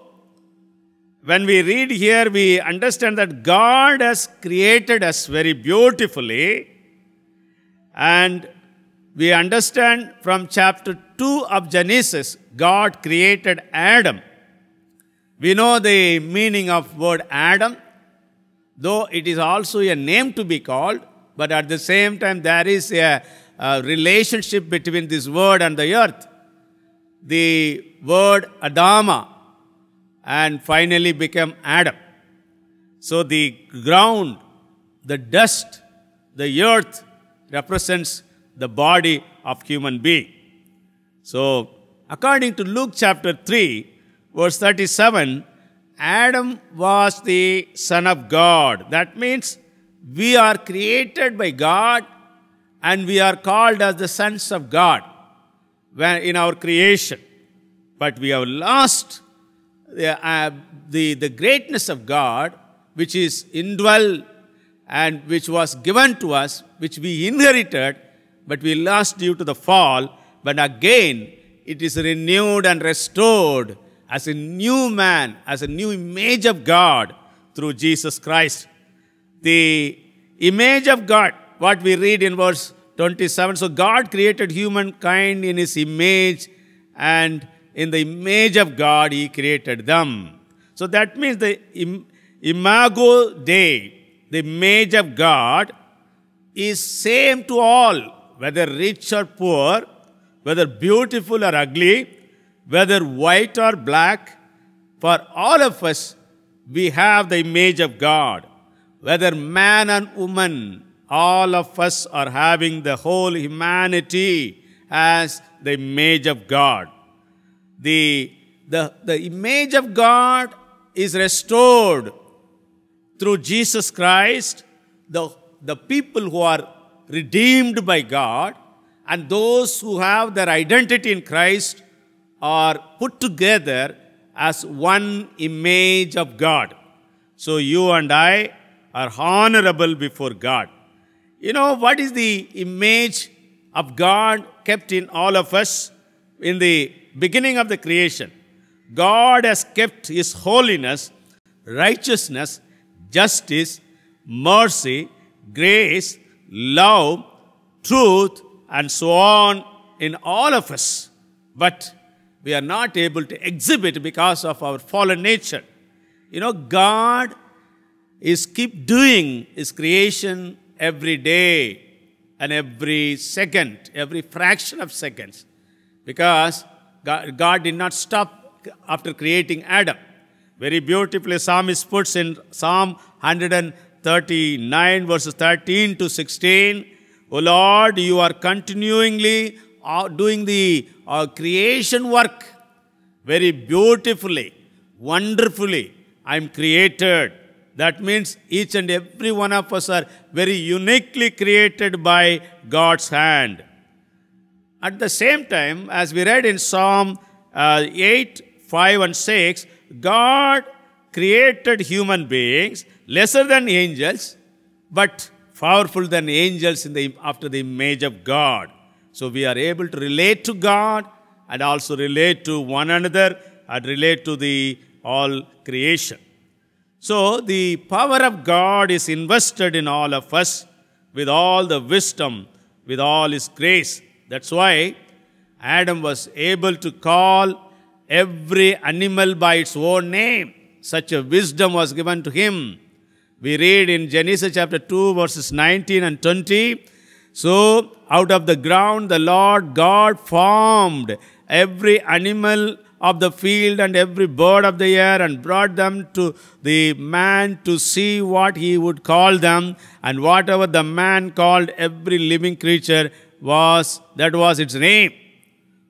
when we read here, we understand that God has created us very beautifully, and we understand from chapter 2 of Genesis, God created Adam. We know the meaning of word Adam, though it is also a name to be called, but at the same time there is a relationship between this word and the earth. The word Adama and finally became Adam. So the ground, the dust, the earth represents the body of human being. So according to Luke chapter 3, verse 37, Adam was the son of God. That means we are created by God and we are called as the sons of God in our creation. But we have lost the greatness of God, which is indwelt and which was given to us, which we inherited, but we lost due to the fall. But again, it is renewed and restored as a new man, as a new image of God through Jesus Christ. The image of God, what we read in verse 27, so God created humankind in His image, and in the image of God He created them. So that means the imago Dei, the image of God, is same to all, whether rich or poor, whether beautiful or ugly, whether white or black. For all of us, we have the image of God. Whether man and woman, all of us are having the whole humanity as the image of God. The image of God is restored through Jesus Christ. The people who are redeemed by God and those who have their identity in Christ are put together as one image of God. So you and I are honorable before God. You know, what is the image of God kept in all of us in the beginning of the creation? God has kept His holiness, righteousness, justice, mercy, grace, love, truth, and so on in all of us. But we are not able to exhibit because of our fallen nature. You know, God is keep doing His creation every day and every second, every fraction of seconds. Because God did not stop after creating Adam. Very beautifully, Psalmist puts in Psalm 139, verses 13 to 16, O Lord, you are continually doing the creation work very beautifully, wonderfully. I am created. That means each and every one of us are very uniquely created by God's hand. At the same time, as we read in Psalm 8, 5 and 6, God created human beings lesser than angels, but powerful than angels after the image of God. So we are able to relate to God and also relate to one another and relate to the all creation. So the power of God is invested in all of us with all the wisdom, with all His grace. That's why Adam was able to call every animal by its own name. Such a wisdom was given to him. We read in Genesis chapter 2, verses 19 and 20. So out of the ground the Lord God formed every animal of the field and every bird of the air and brought them to the man to see what he would call them. And whatever the man called every living creature that was its name.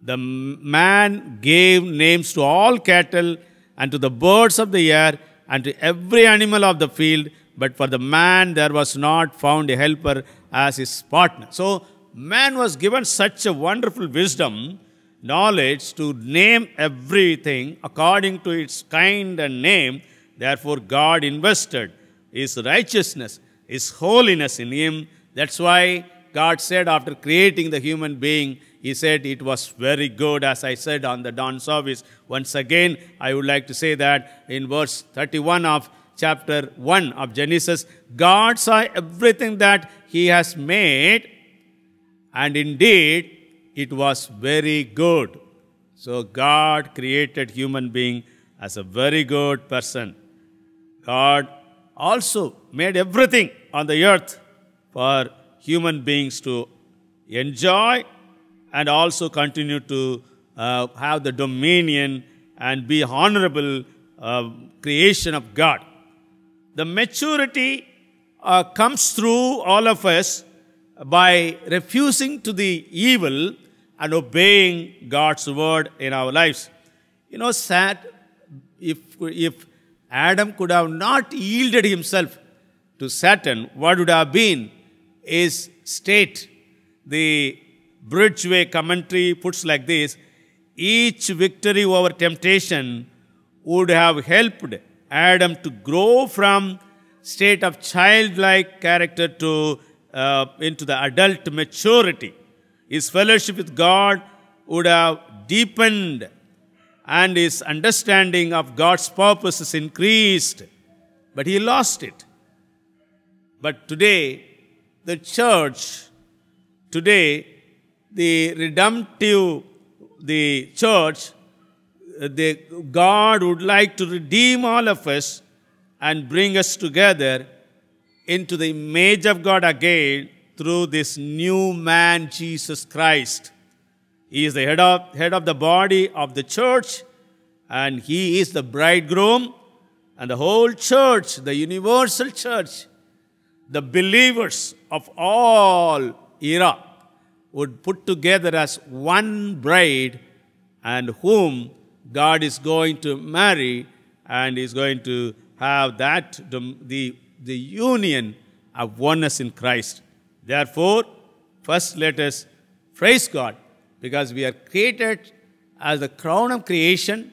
The man gave names to all cattle and to the birds of the air and to every animal of the field. but for the man there was not found a helper as his partner. So man was given such a wonderful wisdom, knowledge to name everything according to its kind and name. Therefore God invested His righteousness, His holiness in him. That's why God said after creating the human being, He said it was very good, as I said on the dawn service. Once again, I would like to say that in verse 31 of chapter 1 of Genesis, God saw everything that He has made, and indeed it was very good. So God created human being as a very good person. God also made everything on the earth for human beings to enjoy and also continue to have the dominion and be honorable creation of God. The maturity comes through all of us by refusing to the evil and obeying God's word in our lives. You know, sad, if Adam could have not yielded himself to Satan, what would have been his state? The Bridgeway commentary puts like this: each victory over temptation would have helped Adam to grow from state of childlike character to into the adult maturity. His fellowship with God would have deepened, and his understanding of God's purposes increased, but he lost it. But today, the church, the redemptive, the church, God would like to redeem all of us and bring us together into the image of God again through this new man, Jesus Christ. He is the head of the body of the church, and He is the bridegroom, and the whole church, the universal church, the believers of all era would put together as one bride, and whom God is going to marry, and is going to have that the union of oneness in Christ. Therefore, first let us praise God, because we are created as the crown of creation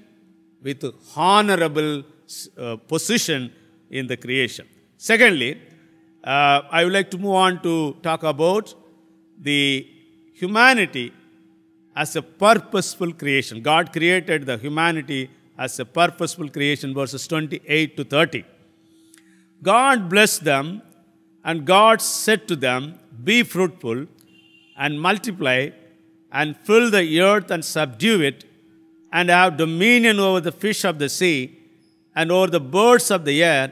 with honorable position in the creation. Secondly, I would like to move on to talk about the humanity as a purposeful creation. God created the humanity as a purposeful creation, verses 28 to 30. God blessed them, and God said to them, "Be fruitful and multiply and fill the earth and subdue it, and have dominion over the fish of the sea and over the birds of the air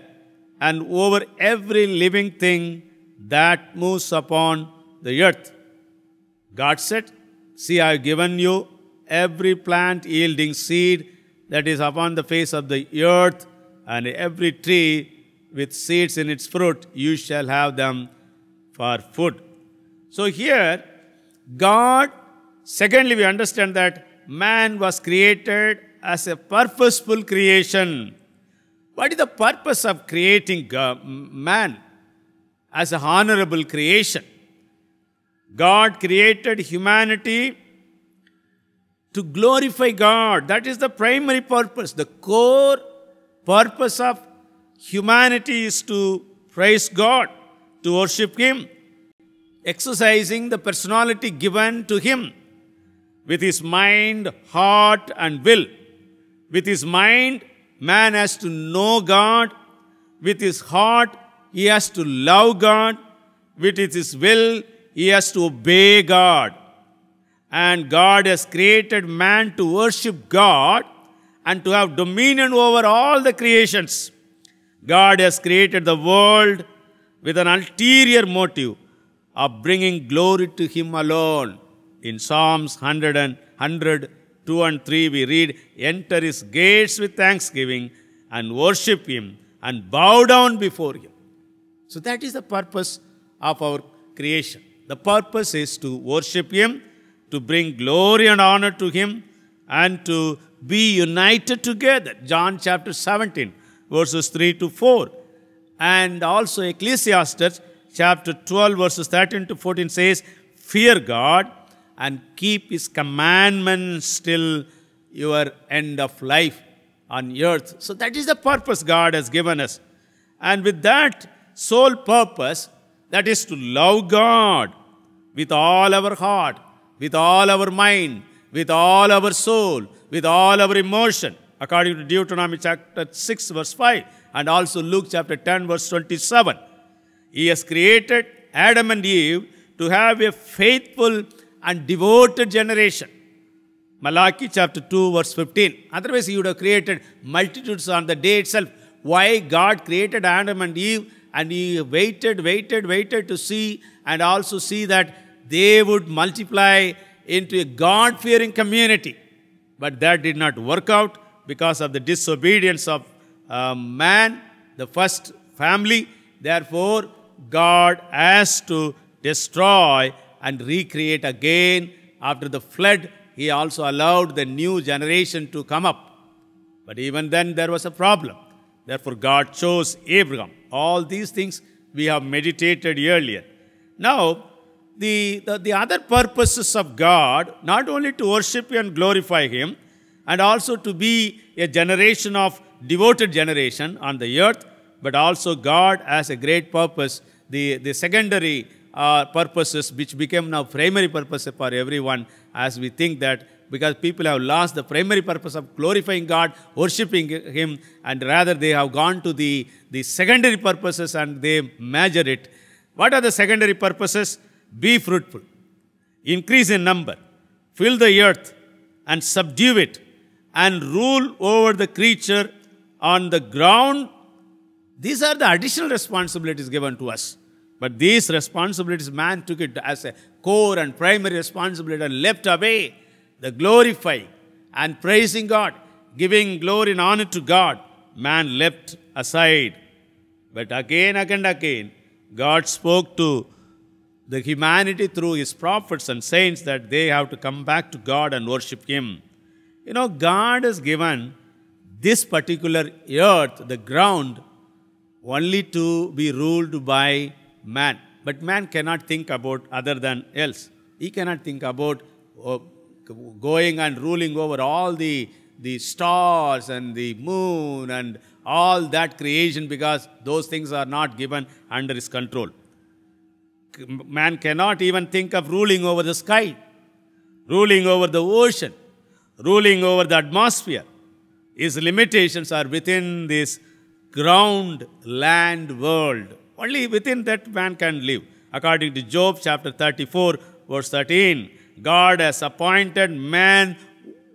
and over every living thing that moves upon the earth." God said, "See, I have given you every plant yielding seed that is upon the face of the earth, and every tree with seeds in its fruit, you shall have them for food." So here, God, secondly, we understand that man was created as a purposeful creation. What is the purpose of creating man as a honorable creation? God created humanity to glorify God. That is the primary purpose. The core purpose of humanity is to praise God, to worship Him, exercising the personality given to Him with his mind, heart, and will. With his mind, man has to know God. With his heart, he has to love God. With his will, he has to obey God. And God has created man to worship God and to have dominion over all the creations. God has created the world with an ulterior motive of bringing glory to Him alone. In Psalms 102 and 3 we read, "Enter His gates with thanksgiving and worship Him and bow down before Him." So that is the purpose of our creation. The purpose is to worship Him, to bring glory and honor to Him, and to be united together. John chapter 17, verses 3 to 4. And also Ecclesiastes chapter 12 verses 13 to 14 says, fear God and keep his commandments till your end of life on earth. So that is the purpose God has given us. And with that sole purpose, that is to love God with all our heart, with all our mind, with all our soul, with all our emotion, according to Deuteronomy chapter 6 verse 5 and also Luke chapter 10 verse 27. He has created Adam and Eve to have a faithful and devoted generation. Malachi chapter 2 verse 15. Otherwise he would have created multitudes on the day itself. Why God created Adam and Eve, and he waited to see and also see that they would multiply into a God-fearing community. But that did not work out because of the disobedience of man, the first family. Therefore, God has to destroy and recreate again. After the flood, he also allowed the new generation to come up. But even then, there was a problem. Therefore, God chose Abraham. All these things we have meditated earlier. Now, the other purposes of God, not only to worship and glorify him, and also to be a generation of devoted generation on the earth, but also God has a great purpose, the secondary purposes which became now primary purposes for everyone, as we think that because people have lost the primary purpose of glorifying God, worshipping him, and rather they have gone to the secondary purposes and they measure it. What are the secondary purposes? Be fruitful, increase in number, fill the earth and subdue it, and rule over the creature on the ground. These are the additional responsibilities given to us. But these responsibilities, man took it as a core and primary responsibility and left away the glorifying and praising God, giving glory and honor to God. Man left aside. But again and again, God spoke to the humanity through his prophets and saints that they have to come back to God and worship him. You know, God has given this particular earth, the ground, only to be ruled by man. But man cannot think about other than else. He cannot think about going and ruling over all the stars and the moon and all that creation, because those things are not given under his control. Man cannot even think of ruling over the sky, ruling over the ocean, ruling over the atmosphere. His limitations are within this ground, land, world. Only within that man can live. According to Job chapter 34, verse 13, God has appointed man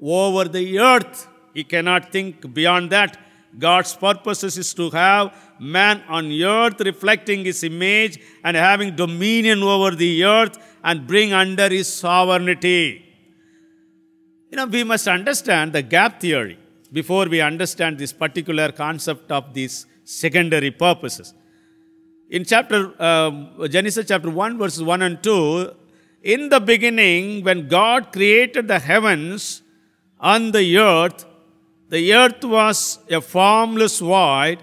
over the earth. He cannot think beyond that. God's purpose is to have man on earth reflecting his image and having dominion over the earth and bring under his sovereignty. You know, we must understand the gap theory before we understand this particular concept of these secondary purposes. In Genesis chapter 1, verses 1 and 2, in the beginning, when God created the heavens and the earth was a formless void,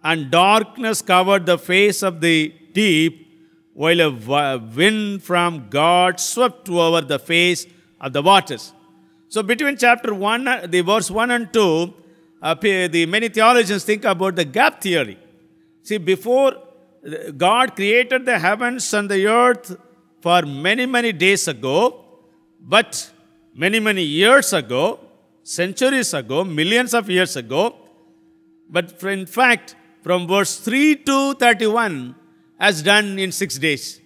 and darkness covered the face of the deep, while a wind from God swept over the face of the waters. So between chapter 1, the verse 1 and 2, the many theologians think about the gap theory. See, before God created the heavens and the earth for many, many days ago, but many, many years ago, centuries ago, millions of years ago, but in fact, from verse 3 to 31, as done in 6 days.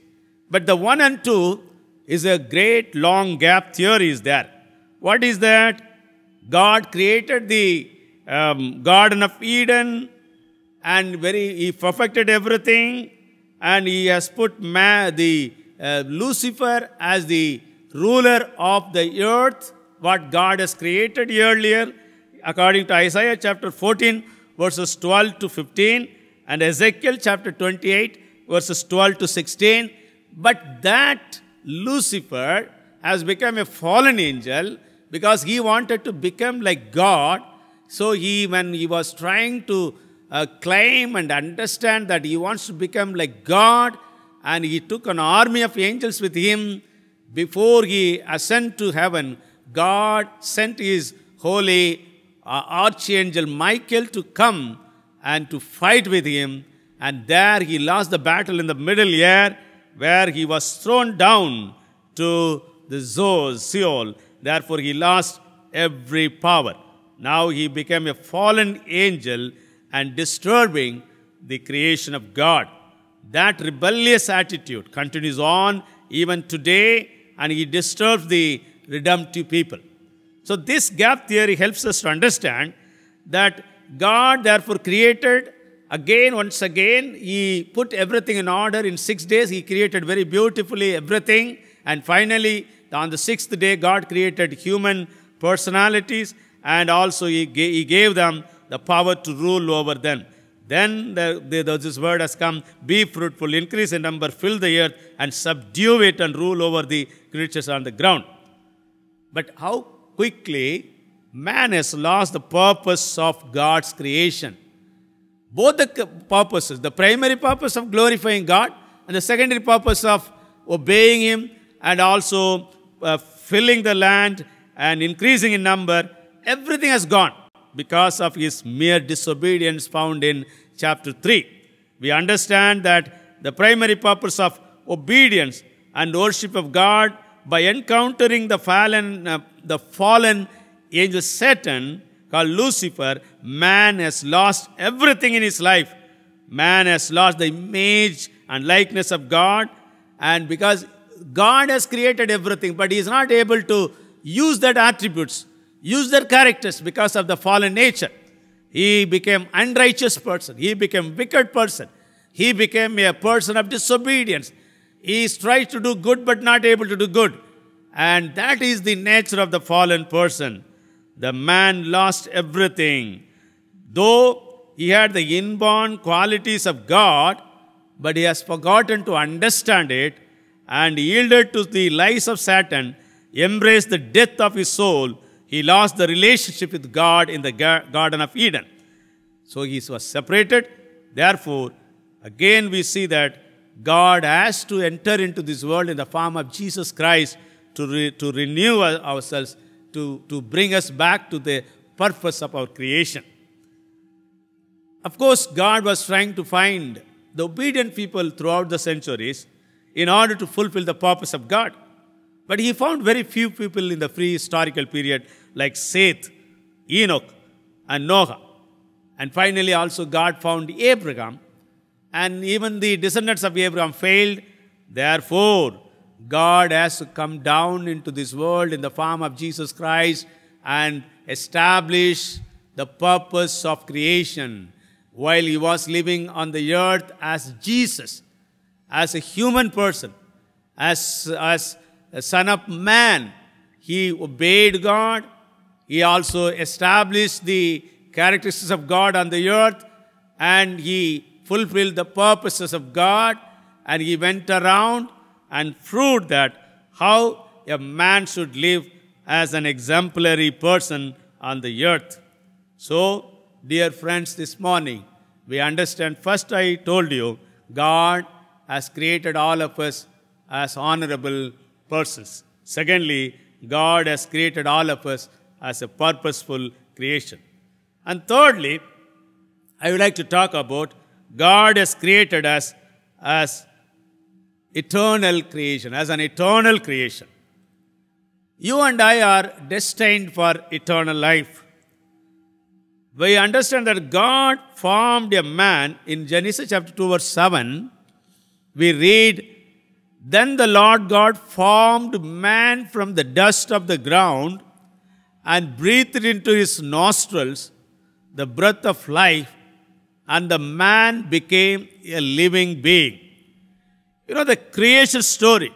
But the 1 and 2 is a great long gap theory is there. What is that? God created the Garden of Eden, and he perfected everything, and he has put Lucifer as the ruler of the earth, what God has created earlier, according to Isaiah chapter 14, verses 12 to 15, and Ezekiel chapter 28, verses 12 to 16. But that Lucifer has become a fallen angel because he wanted to become like God. So when he was trying to claim and understand that he wants to become like God, and he took an army of angels with him. Before he ascended to heaven, God sent his holy archangel Michael to come and to fight with him. And there he lost the battle in the middle air, where he was thrown down to the Sheol. Therefore he lost every power. Now he became a fallen angel and disturbing the creation of God. That rebellious attitude continues on even today, and he disturbs the redemptive people. So this gap theory helps us to understand that God therefore created once again, he put everything in order. In 6 days, he created very beautifully everything. And finally, on the 6th day, God created human personalities, and also he gave them the power to rule over them. Then this word has come, be fruitful, increase in number, fill the earth, and subdue it, and rule over the creatures on the ground. But how quickly man has lost the purpose of God's creation. Both the purposes, the primary purpose of glorifying God and the secondary purpose of obeying him and also filling the land and increasing in number, everything has gone because of his mere disobedience found in chapter 3. We understand that the primary purpose of obedience and worship of God, by encountering the fallen angel Satan, called Lucifer, man has lost everything in his life. Man has lost the image and likeness of God, and because God has created everything, but he is not able to use that attributes, use their characters because of the fallen nature. He became unrighteous person. He became wicked person. He became a person of disobedience. He tries to do good but not able to do good. And that is the nature of the fallen person. The man lost everything. Though he had the inborn qualities of God, but he has forgotten to understand it and yielded to the lies of Satan, embraced the death of his soul. He lost the relationship with God in the Garden of Eden. So he was separated. Therefore, again we see that God has to enter into this world in the form of Jesus Christ to renew ourselves, to bring us back to the purpose of our creation. Of course, God was trying to find the obedient people throughout the centuries in order to fulfill the purpose of God. But he found very few people in the pre-historical period like Seth, Enoch, and Noah. And finally also God found Abraham. And even the descendants of Abraham failed. Therefore, God has to come down into this world in the form of Jesus Christ and establish the purpose of creation. While he was living on the earth as Jesus, as a human person, as a son of man, he obeyed God. He also established the characteristics of God on the earth, and he fulfilled the purposes of God, and he went around and proved that how a man should live as an exemplary person on the earth. So, dear friends, this morning, we understand, first I told you, God has created all of us as honorable persons. Secondly, God has created all of us as a purposeful creation. And thirdly, I would like to talk about God has created us as eternal creation, as an eternal creation. You and I are destined for eternal life. We understand that God formed a man in Genesis chapter 2 verse 7. We read, "Then the Lord God formed man from the dust of the ground and breathed into his nostrils the breath of life, and the man became a living being." You know, the creation story,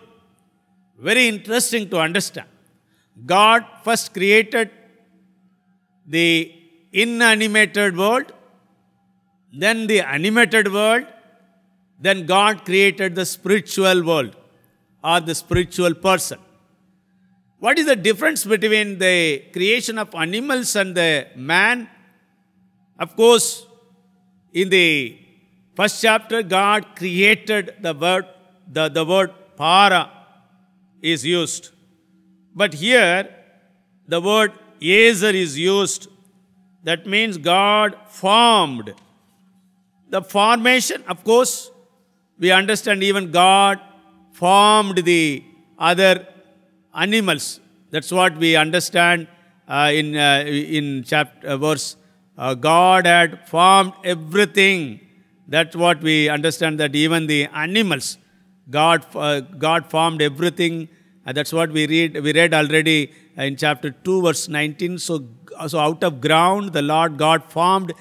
very interesting to understand. God first created the inanimated world, then the animated world, then God created the spiritual world or the spiritual person. What is the difference between the creation of animals and the man? Of course, In the first chapter, God created the word para is used. But here, the word Yezer is used. That means God formed. The formation, of course, we understand even God formed the other animals. That's what we understand in chapter verse. God had formed everything. That's what we understand, that even the animals, God formed everything. And that's what we read. We read already in chapter 2, verse 19. So out of ground, the Lord God formed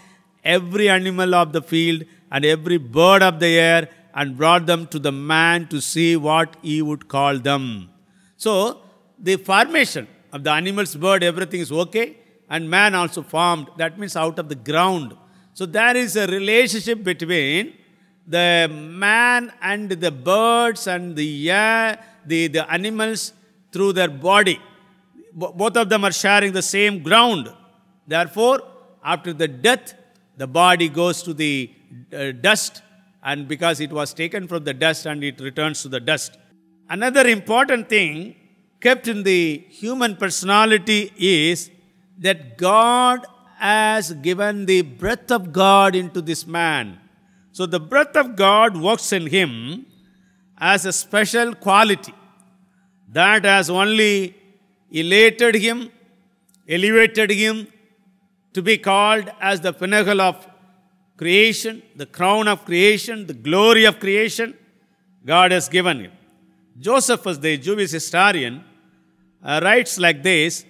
every animal of the field and every bird of the air and brought them to the man to see what he would call them. So, the formation of the animals, bird, everything is okay. And man also formed. That means out of the ground. So, there is a relationship between the man and the birds and the air, the animals through their body. Both of them are sharing the same ground. Therefore, after the death, the body goes to the dust, and because it was taken from the dust and it returns to the dust. Another important thing kept in the human personality is that God has given the breath of God into this man. So the breath of God works in him as a special quality that has only elevated him to be called as the pinnacle of creation, the crown of creation, the glory of creation. God has given him. Josephus, the Jewish historian, writes like this: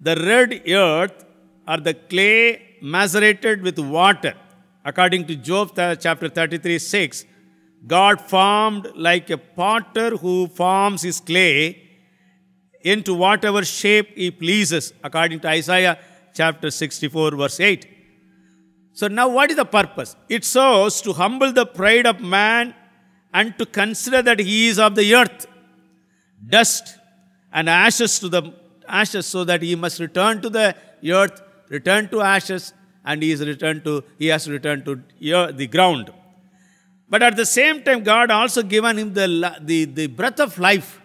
the red earth or the clay macerated with water. According to Job chapter 33:6, God formed like a potter who forms his clay into whatever shape he pleases, according to Isaiah chapter 64, verse 8. So now what is the purpose? It serves to humble the pride of man and to consider that he is of the earth, dust and ashes to the ashes, so that he must return to the earth, return to ashes, and he has to return to the ground. But at the same time, God also given him the breath of life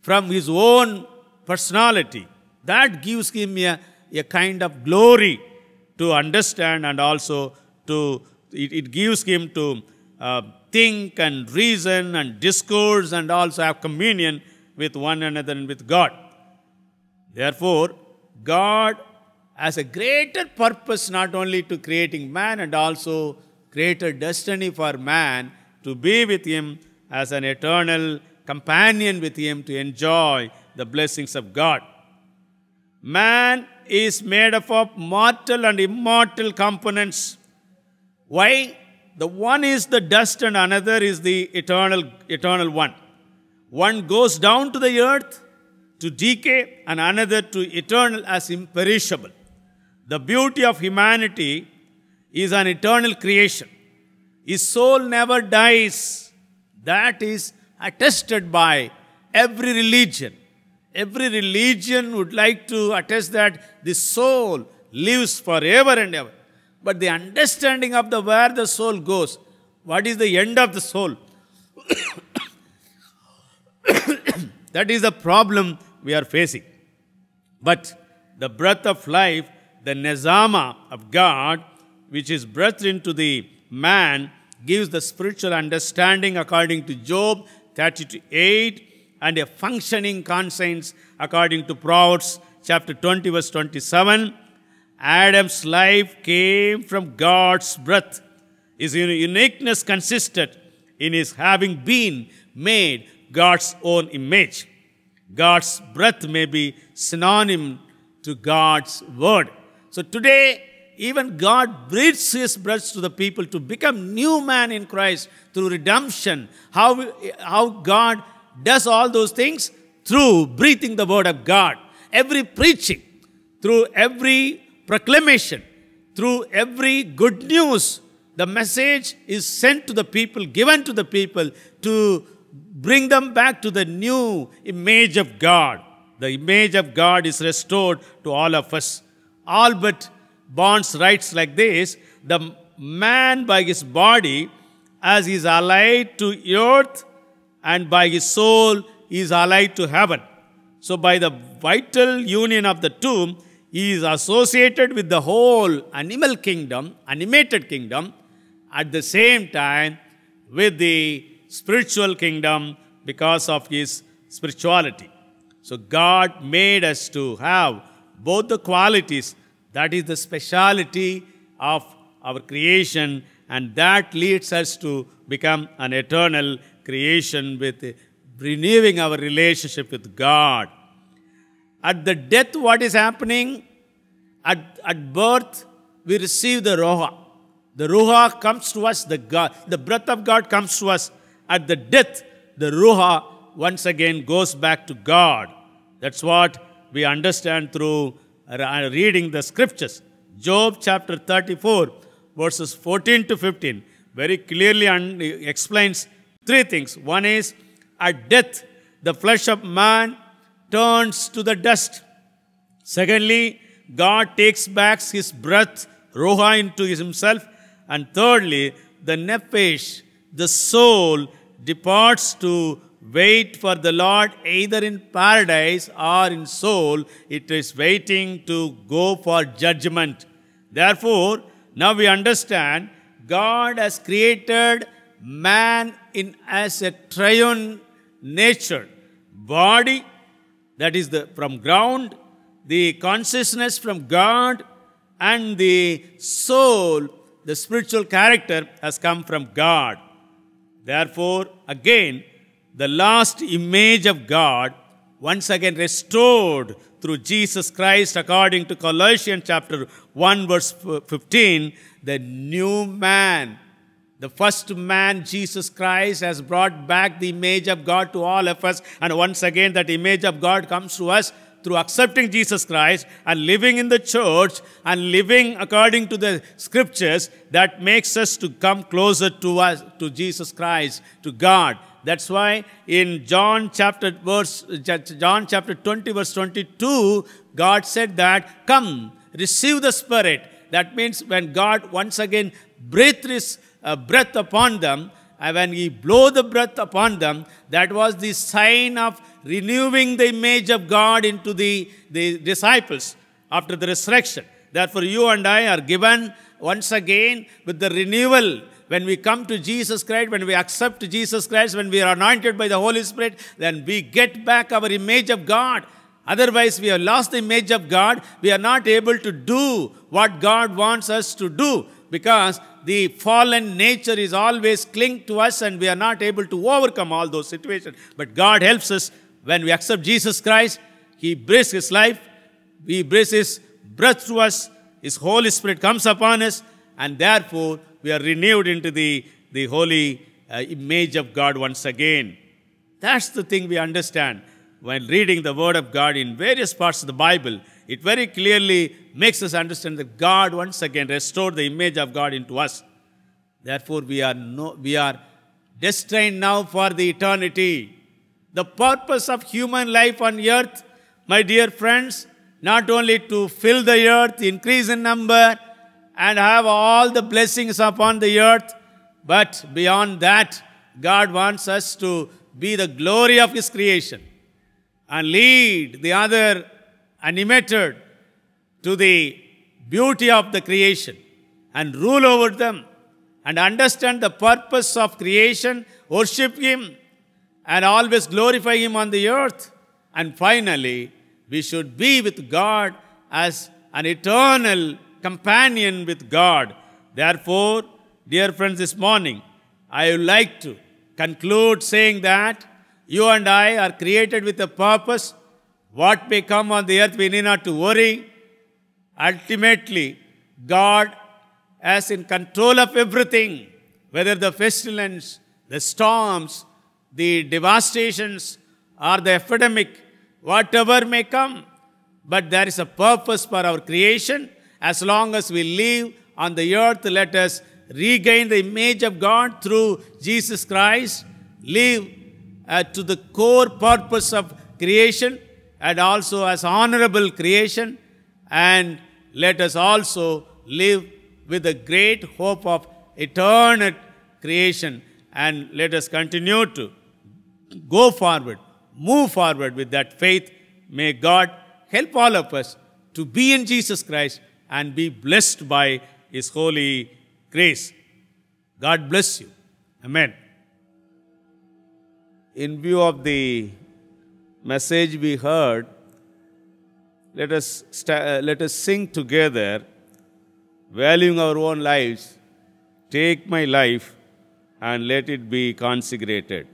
from his own personality. That gives him a kind of glory to understand, and also it gives him to think and reason and discourse and also have communion with one another and with God. Therefore, God has a greater purpose not only to creating man, and also greater destiny for man to be with him as an eternal companion with him to enjoy the blessings of God. Man is made up of mortal and immortal components. Why? The one is the dust and another is the eternal one. One goes down to the earth to decay and another to eternal as imperishable. The beauty of humanity is an eternal creation. His soul never dies. That is attested by every religion. Every religion would like to attest that the soul lives forever and ever. But the understanding of where the soul goes, what is the end of the soul? That is the problem we are facing. But the breath of life, the nezama of God, which is breathed into the man, gives the spiritual understanding according to Job 38, and a functioning conscience according to Proverbs chapter 20, verse 27. Adam's life came from God's breath. His uniqueness consisted in his having been made God's own image. God's breath may be synonym to God's word. So today, even God breathes his breath to the people to become new man in Christ through redemption. How God does all those things? Through breathing the word of God. Every preaching, through every proclamation, through every good news, the message is sent to the people, given to the people to bring them back to the new image of God. The image of God is restored to all of us. Albert Barnes writes like this: the man by his body, as he is allied to earth, and by his soul he is allied to heaven. So by the vital union of the two, he is associated with the whole animal kingdom, animated kingdom, at the same time with the spiritual kingdom because of his spirituality. So God made us to have both the qualities. That is the speciality of our creation, and that leads us to become an eternal creation with renewing our relationship with God. At the death, what is happening? At birth, we receive the Ruach. The Ruach comes to us, the breath of God comes to us. At the death, the Ruach once again goes back to God. That's what we understand through reading the scriptures. Job chapter 34, verses 14 to 15, very clearly explains three things. One is, at death, the flesh of man turns to the dust. Secondly, God takes back his breath, Ruach, into himself. And thirdly, the nephesh, the soul, departs to wait for the Lord either in paradise or in soul. It is waiting to go for judgment. Therefore, now we understand God has created man as a triune nature. Body, that is from ground, the consciousness from God, and the soul, the spiritual character, has come from God. Therefore, again, the last image of God, once again restored through Jesus Christ, according to Colossians chapter 1, verse 15, the new man, the first man, Jesus Christ, has brought back the image of God to all of us. And once again, that image of God comes to us through accepting Jesus Christ and living in the church and living according to the scriptures. That makes us to come closer to Jesus Christ, to God. That's why in John chapter 20, verse 22, God said that, come, receive the Spirit. That means when God once again breathed his breath upon them, and when he blew the breath upon them, that was the sign of renewing the image of God into the disciples after the resurrection. Therefore, you and I are given once again with the renewal. When we come to Jesus Christ, when we accept Jesus Christ, when we are anointed by the Holy Spirit, then we get back our image of God. Otherwise, we have lost the image of God. We are not able to do what God wants us to do, because the fallen nature is always cling to us and we are not able to overcome all those situations. But God helps us when we accept Jesus Christ. He breathes his life. He breathes his breath to us. His Holy Spirit comes upon us, and therefore we are renewed into the holy image of God once again. That's the thing we understand when reading the Word of God in various parts of the Bible. It very clearly makes us understand that God once again restored the image of God into us. Therefore, we are destined now for the eternity. The purpose of human life on earth, my dear friends, not only to fill the earth, increase in number, and have all the blessings upon the earth, but beyond that, God wants us to be the glory of his creation and lead the other animated to the beauty of the creation and rule over them and understand the purpose of creation, worship him, and always glorify him on the earth. And finally, we should be with God as an eternal companion with God. Therefore, dear friends, this morning, I would like to conclude saying that you and I are created with a purpose. What may come on the earth, we need not to worry. Ultimately, God is in control of everything, whether the pestilence, the storms, the devastations, or the epidemic, whatever may come. But there is a purpose for our creation. As long as we live on the earth, let us regain the image of God through Jesus Christ, live to the core purpose of creation, and also as honorable creation, and let us also live with the great hope of eternal creation, and let us continue to go forward, move forward with that faith. May God help all of us to be in Jesus Christ and be blessed by His holy grace. God bless you. Amen. In view of the message we heard, let us sing together, valuing our own lives. Take my life and let it be consecrated.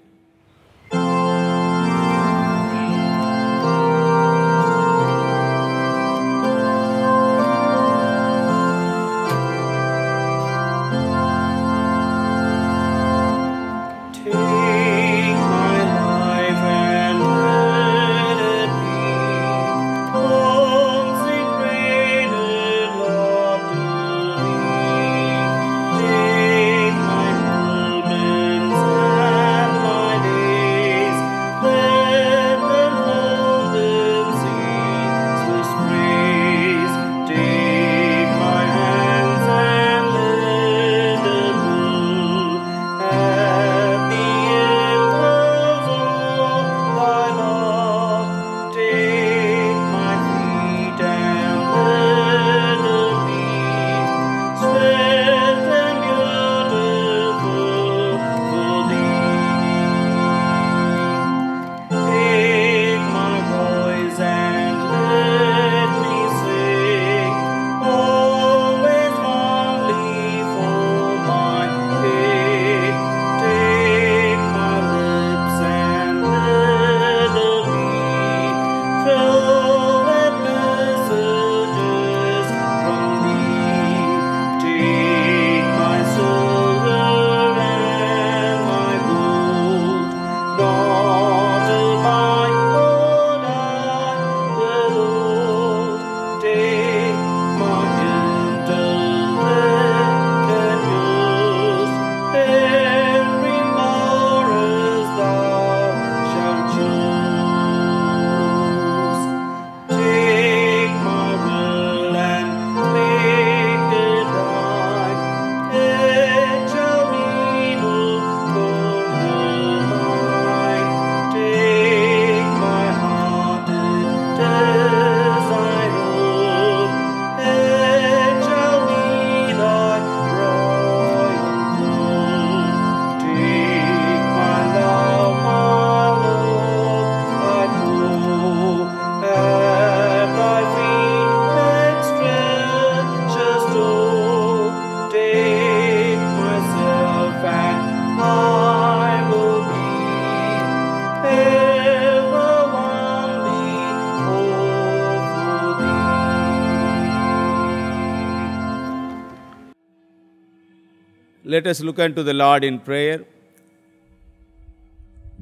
Let us look unto the Lord in prayer.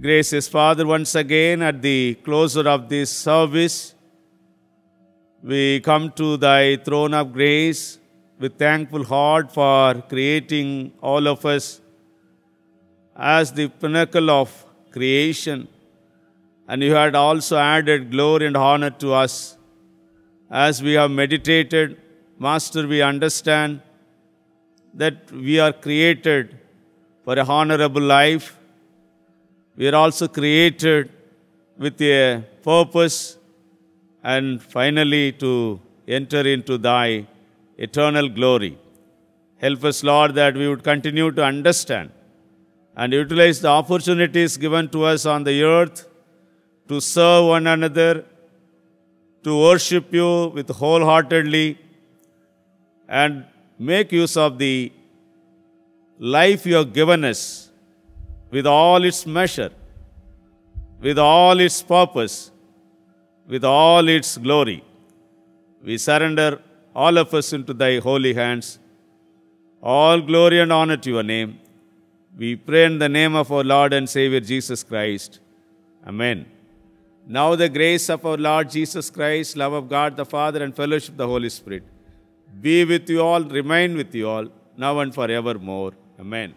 Gracious Father, once again at the closure of this service, we come to Thy throne of grace with thankful heart for creating all of us as the pinnacle of creation. And You had also added glory and honor to us. As we have meditated, Master, we understand that we are created for a honorable life. We are also created with a purpose and finally to enter into Thy eternal glory. Help us, Lord, that we would continue to understand and utilize the opportunities given to us on the earth to serve one another, to worship You with wholeheartedly, and make use of the life You have given us with all its measure, with all its purpose, with all its glory. We surrender all of us into Thy holy hands. All glory and honor to Your name. We pray in the name of our Lord and Savior Jesus Christ. Amen. Now the grace of our Lord Jesus Christ, love of God the Father, and fellowship of the Holy Spirit be with you all, remain with you all, now and forevermore. Amen.